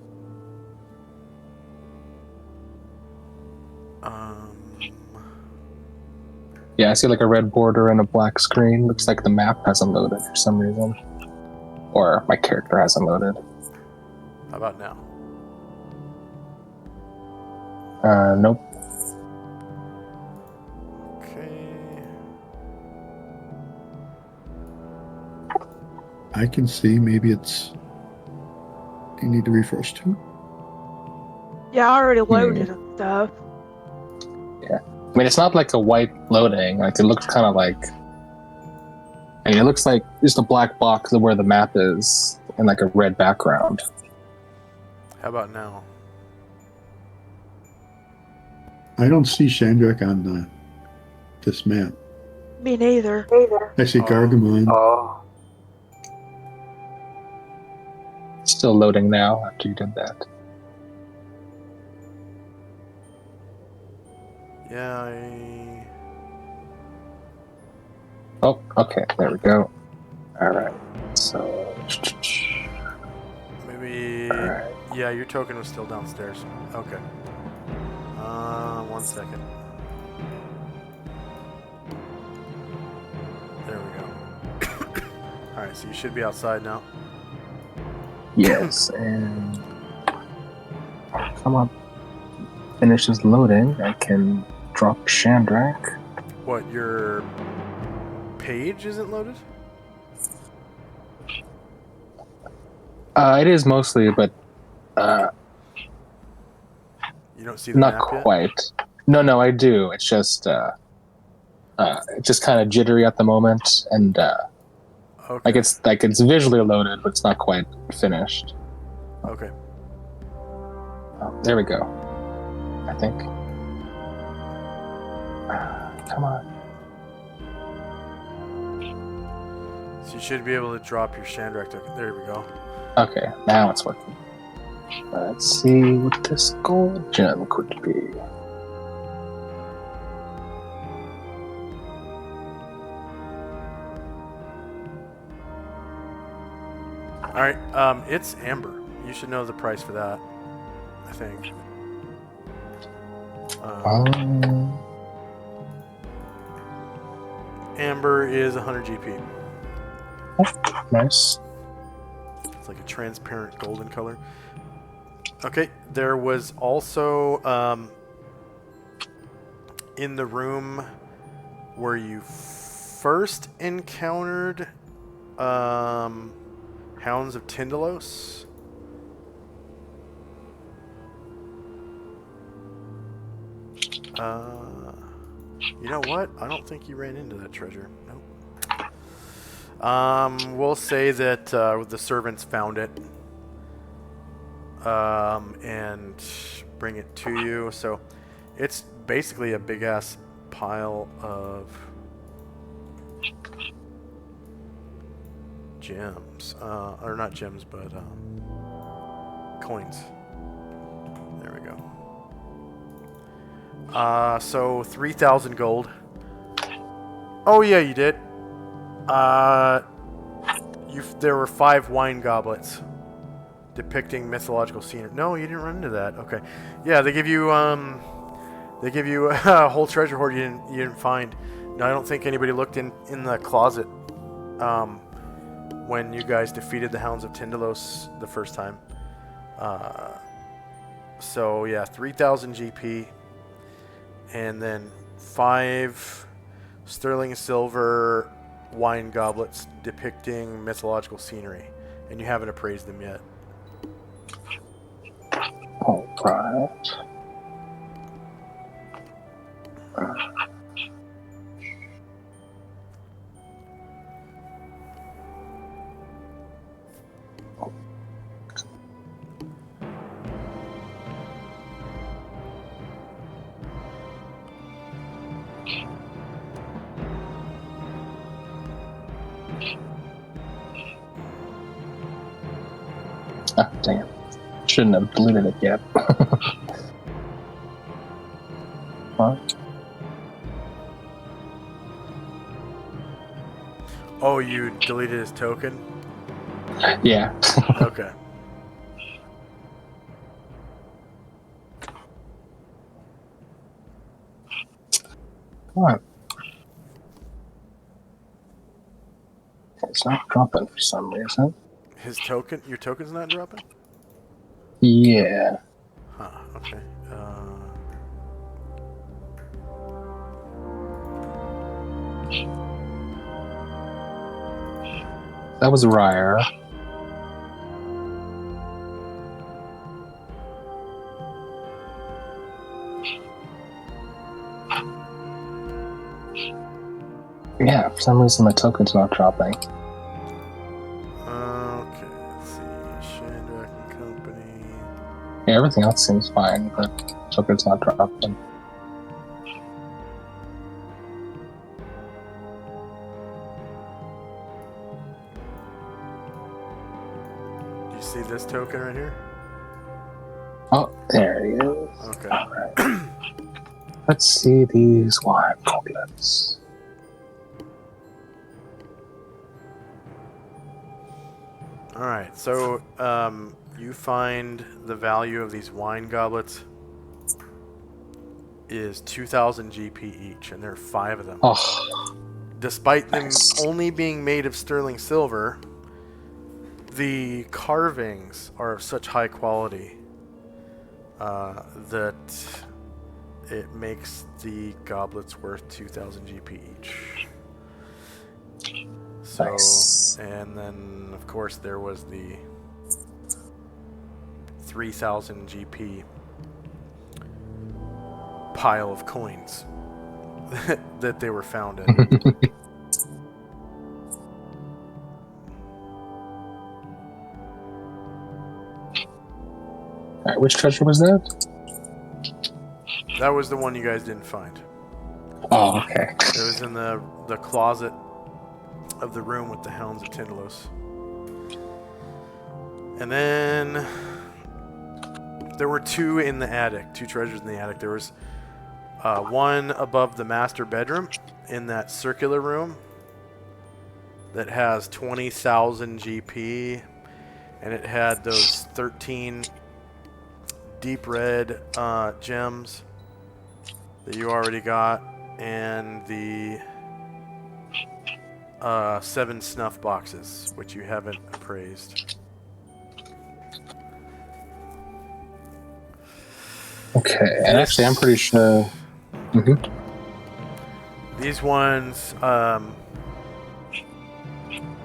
Yeah, I see like a red border and a black screen. Looks like the map hasn't loaded for some reason. Or my character hasn't loaded. How about now? Nope. Okay. I can see. Maybe it's. You need to refresh too. Yeah, I already loaded stuff. I mean, it's not like a white loading. Like, it looks kind of like... I mean, it looks like just a black box of where the map is and like a red background. How about now? I don't see Shandrak on this map. Me neither. I see Gargamon. Oh, It's still loading now after you did that. Yeah, Oh, okay. There we go. All right. So... maybe... All right. Yeah, your token was still downstairs. Okay. 1 second. There we go. Alright, so you should be outside now. Yes, and... Come on. Finishes loading. I can drop Shandrak. What, your page isn't loaded? It is mostly, but You don't see the not map yet? quite. No, I do. It's just kind of jittery at the moment, and Okay. it's visually loaded, but it's not quite finished. Okay. Oh, there we go. I think. Come on. So you should be able to drop your Shandrak token. There we go. Okay, now it's working. Let's see what this gold gem could be. Alright, it's amber. You should know the price for that, I think. Amber is 100 GP. Nice. It's like a transparent golden color. Okay, there was also in the room where you first encountered Hounds of Tindalos. You know what? I don't think you ran into that treasure. Nope. We'll say that the servants found it and bring it to you. So it's basically a big ass pile of gems. Or not gems, but coins. There we go. So 3,000 gold. Oh yeah, you did. There were 5 wine goblets depicting mythological scenery. No, you didn't run into that. Okay. Yeah, they give you a whole treasure hoard you didn't find. No, I don't think anybody looked in the closet when you guys defeated the Hounds of Tindalos the first time. So yeah, 3,000 GP, and then 5 sterling silver wine goblets depicting mythological scenery, and you haven't appraised them yet. All right. Ah, dang it. Shouldn't have deleted it yet. What? Oh, you deleted his token? Yeah. Okay. Come on. It's not dropping for some reason. His token? Your token's not dropping? Yeah. Huh, okay. That was rare. Yeah, for some reason my token's not dropping. Okay, let's see. Shandrak and Company. Yeah, everything else seems fine, but token's not dropping. Do you see this token right here? Oh, there he is. Okay. Alright. Let's see these wine goblets. Alright, so you find the value of these wine goblets is 2,000 GP each, and there are 5 of them. Oh, Despite them nice. only being made of sterling silver, the carvings are of such high quality that it makes the goblets worth 2,000 GP each. So, Nice. and then of course there was the 3,000 GP pile of coins that they were found in. Alright, which treasure was that? That was the one you guys didn't find. Oh, okay. It was in the closet of the room with the Hounds of Tindalos. And then there were 2 in the attic, 2 treasures in the attic. There was one above the master bedroom in that circular room that has 20,000 GP, and it had those 13 deep red gems that you already got, and the 7 snuff boxes, which you haven't appraised. Okay, and actually I'm pretty sure... Mm-hmm. These ones,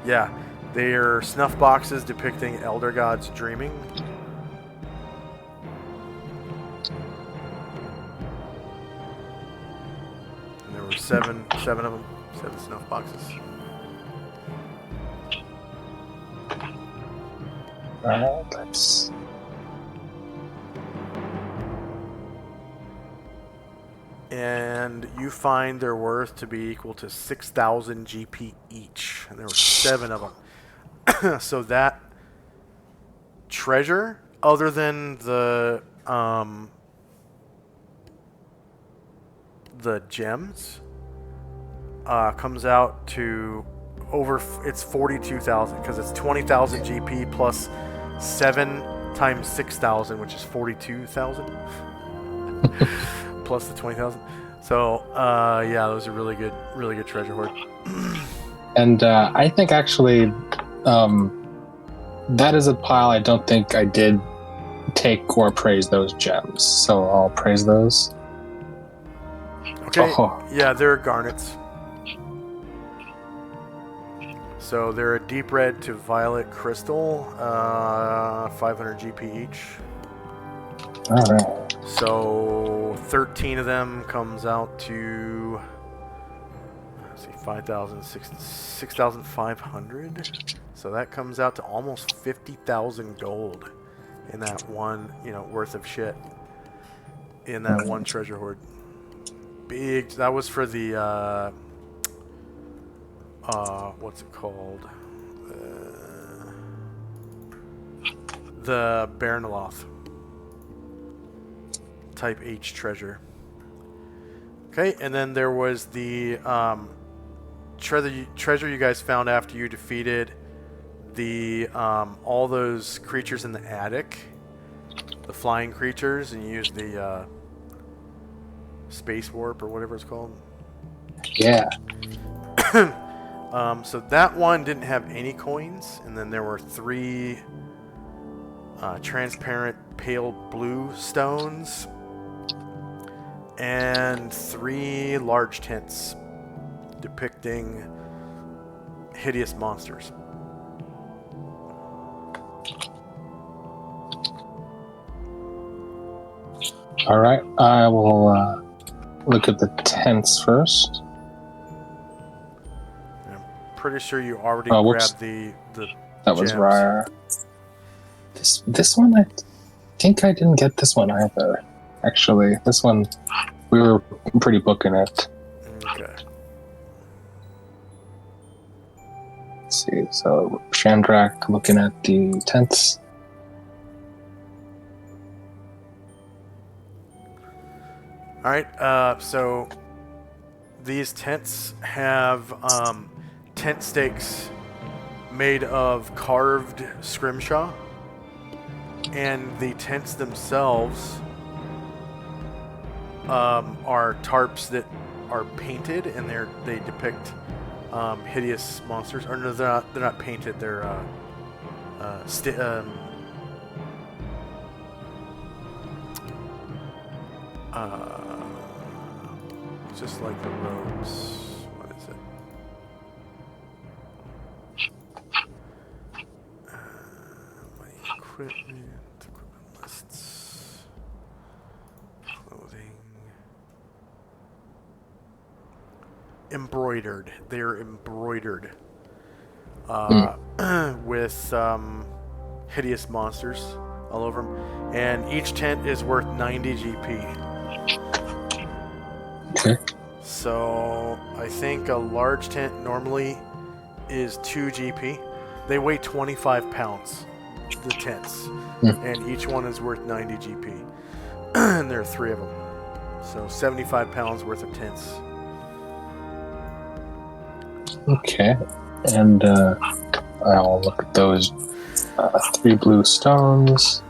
yeah, they are snuff boxes depicting elder gods dreaming. And there were seven of them, 7 snuff boxes. Alright, let's... And you find their worth to be equal to 6,000 GP each. And there were 7 of them. So that treasure, other than the gems, comes out to it's 42,000 because it's 20,000 GP plus 7 times 6,000, which is 42,000 plus the 20,000. So yeah, those are really good treasure hoard. And I think actually that is a pile I don't think I did take or praise those gems. So I'll praise those. Okay. Oh. Yeah, they're garnets. So they're a deep red to violet crystal, 500 GP each. All right. So 13 of them comes out to, let's see, 5,000, 6,500. So that comes out to almost 50,000 gold in that one, worth of shit in that one treasure hoard. Big. That was for the what's it called? The Baranaloth type H treasure. Okay, and then there was the treasure you guys found after you defeated the all those creatures in the attic, the flying creatures, and you used the space warp or whatever it's called. Yeah. So that one didn't have any coins, and then there were 3 transparent pale blue stones and 3 large tents depicting hideous monsters. All right. I will look at the tents first. Pretty sure you already whoops. grabbed the That was gems. rare. This one, I think I didn't get this one either. Actually, this one we were pretty booking it. Okay. Let's see. So Chandrak looking at the tents. All right. So these tents have tent stakes made of carved scrimshaw, and the tents themselves are tarps that are painted, and they depict hideous monsters. Or no, they're not painted. They're just like the robes. What is it? My equipment lists, clothing, embroidered. They're embroidered with hideous monsters all over them, and each tent is worth 90 GP. Okay. So I think a large tent normally is 2 GP. They weigh 25 pounds, the tents, and each one is worth 90 GP. And there are 3 of them. So 75 pounds worth of tents. Okay. And I'll look at those 3 blue stones.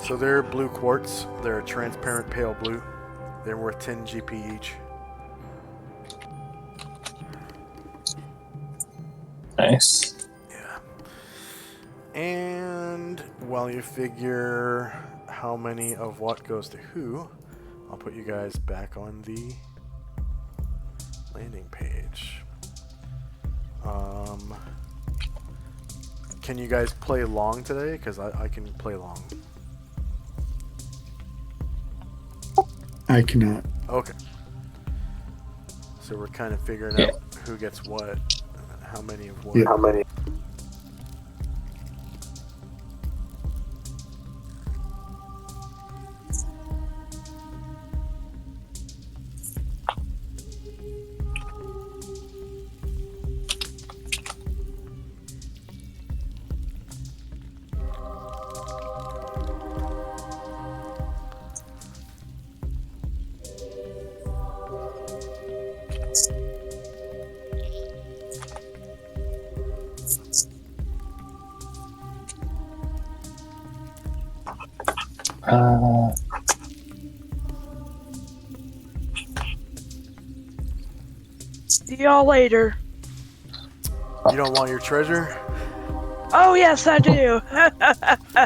So they're blue quartz. They're a transparent pale blue. They're worth 10 GP each. Nice. Yeah. And while you figure how many of what goes to who, I'll put you guys back on the landing page. Can you guys play long today? Because I can play long. I cannot. Okay. So we're kind of figuring out who gets what, and how many of what. Yeah. How many? See y'all later. You don't want your treasure? Oh yes, I do.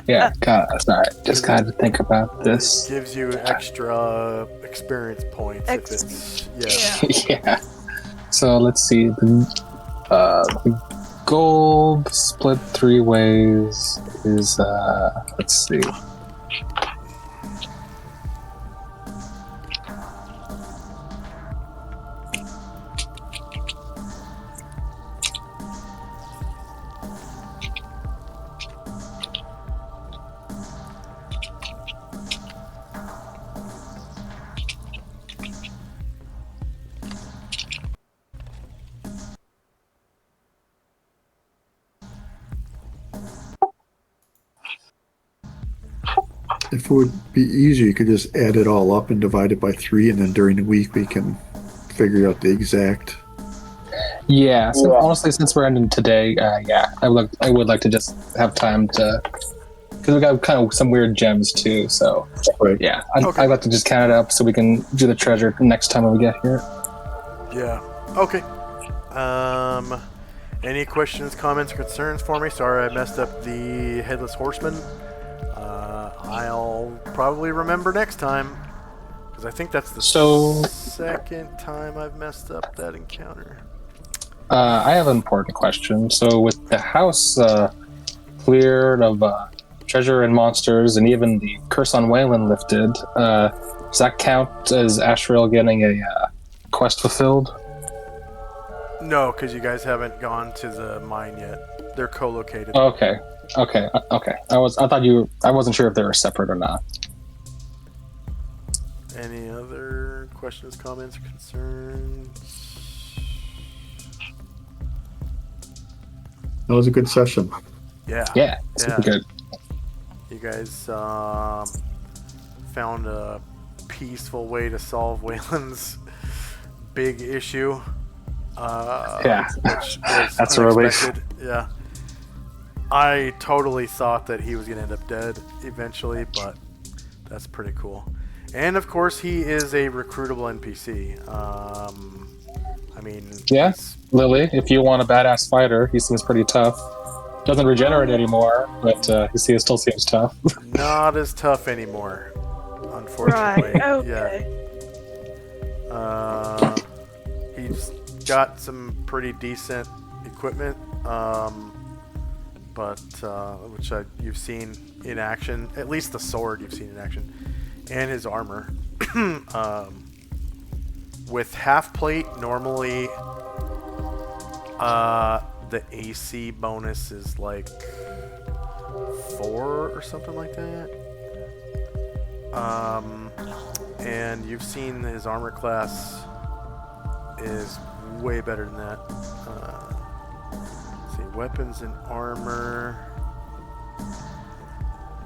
Yeah, sorry. Just gotta think about this. Gives you extra experience points if it's Yeah. So let's see. The gold split 3 ways is let's see. If it would be easier, you could just add it all up and divide it by 3, and then during the week we can figure out the exact. Yeah, so honestly, since we're ending today, I would like to just have time to, because we got kind of some weird gems too. So Right. yeah, Okay. I'd like to just count it up so we can do the treasure next time when we get here. Yeah. Okay. Any questions, comments, or concerns for me? Sorry I messed up the Headless Horseman. I'll probably remember next time, because I think that's the second time I've messed up that encounter. I have an important question. So with the house cleared of treasure and monsters, and even the curse on Wayland lifted, does that count as Ashriel getting a quest fulfilled? No, because you guys haven't gone to the mine yet. They're co-located. Okay. I wasn't sure if they were separate or not. Any other questions, comments, or concerns? That was a good session. Yeah, super good. You guys found a peaceful way to solve Wayland's big issue. Which was That's a relief. unexpected. Yeah. I totally thought that he was going to end up dead eventually, but that's pretty cool. And of course, he is a recruitable NPC. I mean, Yeah, Lily, if you want a badass fighter, he seems pretty tough. Doesn't regenerate anymore, but he still seems tough. not as tough anymore, unfortunately. Right. Okay. Yeah. He's got some pretty decent equipment, but which you've seen in action. At least the sword you've seen in action, and his armor. With half plate, normally the AC bonus is like 4 or something like that. And you've seen his armor class is way better than that. Let's see, weapons and armor.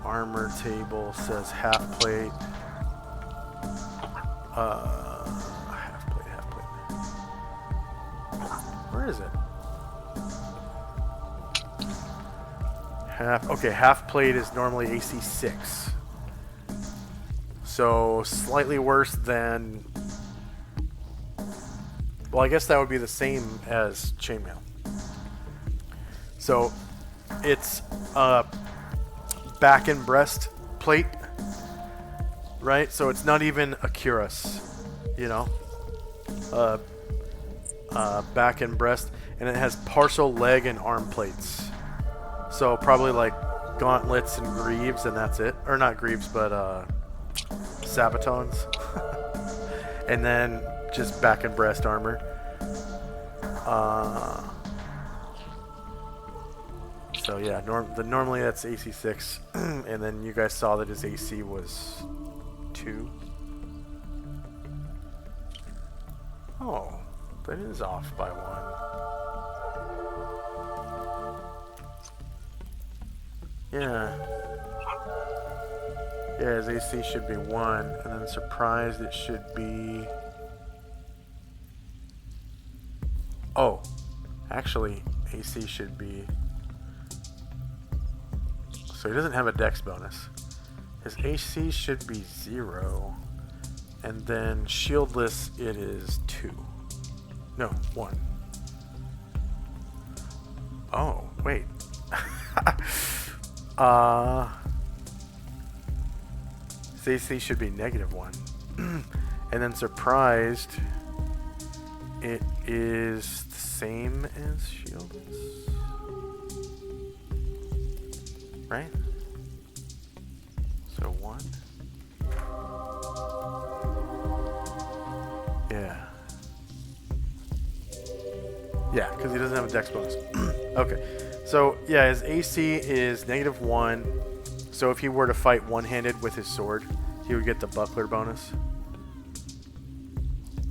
Armor table says half plate. Half plate. Where is it? Half plate is normally AC 6. So slightly worse than. Well, I guess that would be the same as chainmail. So it's back and breast plate, right? So it's not even a cuirass, you know. Back and breast, and it has partial leg and arm plates. So probably like gauntlets and greaves, and that's it. Or not greaves, but sabatons. And then just back and breast armor. So yeah, normally that's AC 6, and then you guys saw that his AC was 2. Oh, that is off by 1. Yeah. Yeah, his AC should be 1, and then surprised it should be... Oh, actually, AC should be... So he doesn't have a dex bonus. His AC should be 0. And then shieldless, it is 2. No, 1. Oh, wait. His AC should be -1. And then surprised, it is the same as shieldless. Right? So 1. Yeah. Yeah, because he doesn't have a dex bonus. Okay. So, yeah, his AC is -1. So if he were to fight one-handed with his sword, he would get the buckler bonus.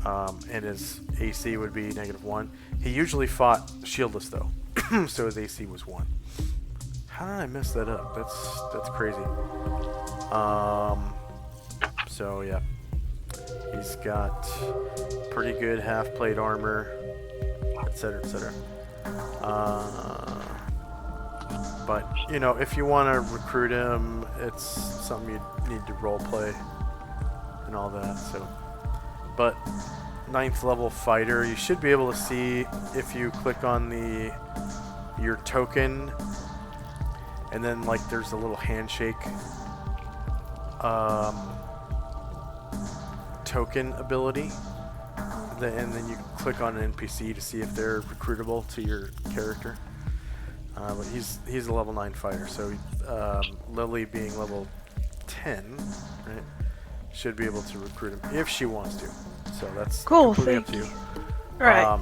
And his AC would be -1. He usually fought shieldless, though. So his AC was 1. How did I mess that up? That's crazy. So, yeah. He's got pretty good half-plate armor, etc., etc. But, you know, if you want to recruit him, it's something you need to roleplay and all that, so. But, 9th level fighter, you should be able to see if you click on your token, and then, like, there's a little handshake token ability, and then you click on an NPC to see if they're recruitable to your character. But he's a level 9 fighter, so Lily being level 10, right, should be able to recruit him if she wants to. So that's Cool, completely up thank to you. Right.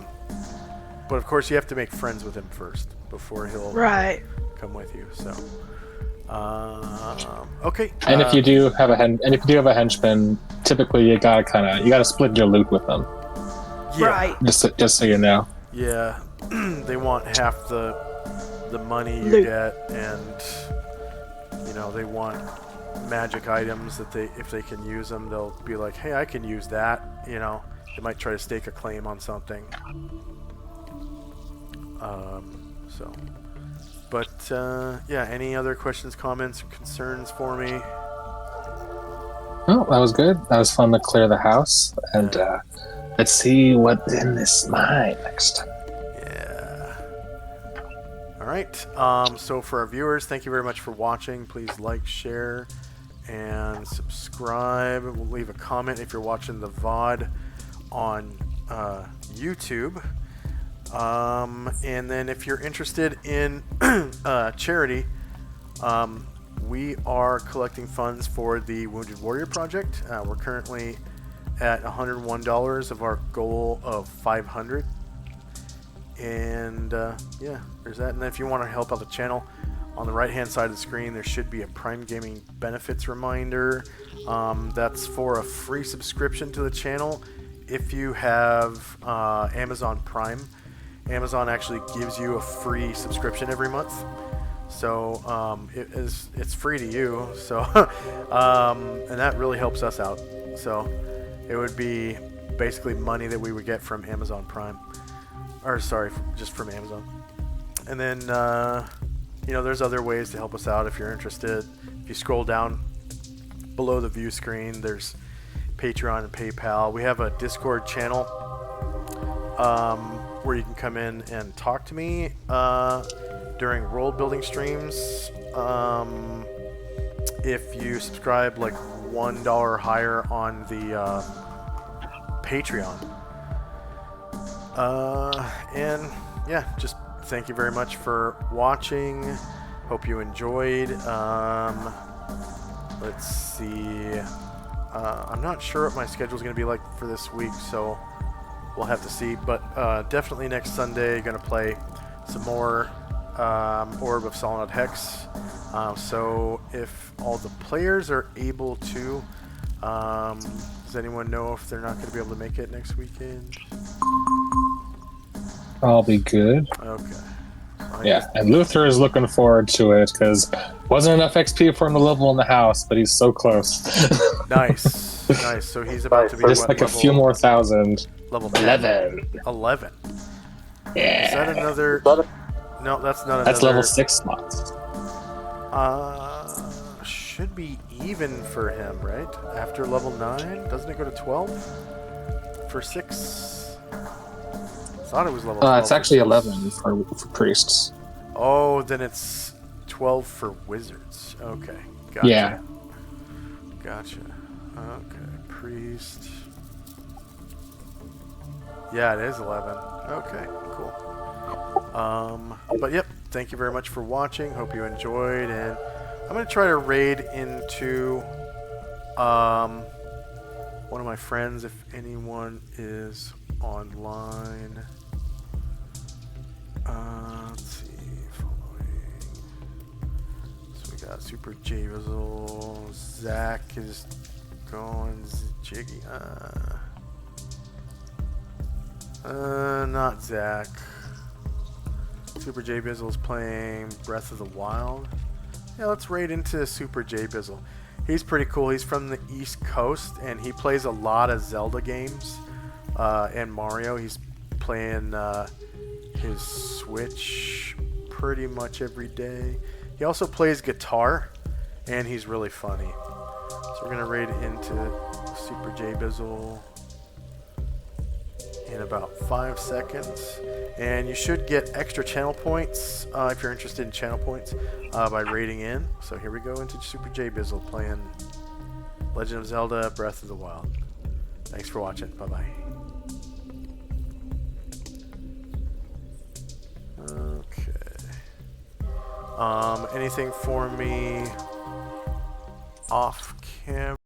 But of course, you have to make friends with him first before he'll Right. come with you. So, okay. And if you do have a henchman, typically you gotta split your loot with them. Yeah, Right. Just so you know. Yeah, they want half the money you Loot. get, and you know they want magic items that if they can use them, they'll be like, hey, I can use that. You know, they might try to stake a claim on something. So, but yeah, any other questions, comments, or concerns for me? Oh, that was good. That was fun to clear the house, and let's see what's in this mine next time. Yeah. All right. So for our viewers, thank you very much for watching. Please like, share, and subscribe. We'll leave a comment if you're watching the VOD on YouTube. And then if you're interested in charity, we are collecting funds for the Wounded Warrior Project. We're currently at $101 of our goal of 500. And yeah, there's that. And if you want to help out the channel, on the right hand side of the screen there should be a Prime Gaming benefits reminder. That's for a free subscription to the channel if you have Amazon Prime. Amazon actually gives you a free subscription every month, so it's free to you. So and that really helps us out. So it would be basically money that we would get from Amazon Prime, or sorry, just from Amazon. And then you know, there's other ways to help us out if you're interested. If you scroll down below the view screen, there's Patreon and PayPal. We have a Discord channel where you can come in and talk to me during world building streams. If you subscribe like $1 higher on the Patreon. And yeah, just thank you very much for watching. Hope you enjoyed. Let's see. I'm not sure what my schedule is going to be like for this week, so we'll have to see. But definitely next Sunday, going to play some more Orb of Solynod Hex. So if all the players are able to, does anyone know if they're not going to be able to make it next weekend? I'll be good. Okay. So Yeah, and Luther is looking forward to it because wasn't enough XP for him to level in the house, but he's so close. Nice, nice. So he's about to be Just what, like a level, few more thousand. level 11. 11. Yeah. Is that another? No, that's not another. That's level 6 spots. Should should be even for him, right? After level 9, doesn't it go to 12 for 6? Thought it was level 12. It's actually for 11 for priests. Oh, then it's 12 for wizards. Okay, gotcha. Yeah. Gotcha. Okay, priest. Yeah, it is 11. Okay, cool. But yep, thank you very much for watching. Hope you enjoyed, and I'm gonna try to raid into one of my friends if anyone is online. Let's see, following. So we got Super J Rizzle. Zach is going Jiggy. Not Zach. Super J Bizzle is playing Breath of the Wild. Yeah, let's raid into Super J Bizzle. He's pretty cool. He's from the East Coast, and he plays a lot of Zelda games and Mario. He's playing his Switch pretty much every day. He also plays guitar, and he's really funny. So we're going to raid into Super J Bizzle in about 5 seconds, and you should get extra channel points if you're interested in channel points by raiding in. So here we go into Super J Bizzle playing Legend of Zelda Breath of the Wild. Thanks for watching. Bye bye. Okay. Anything for me off camera?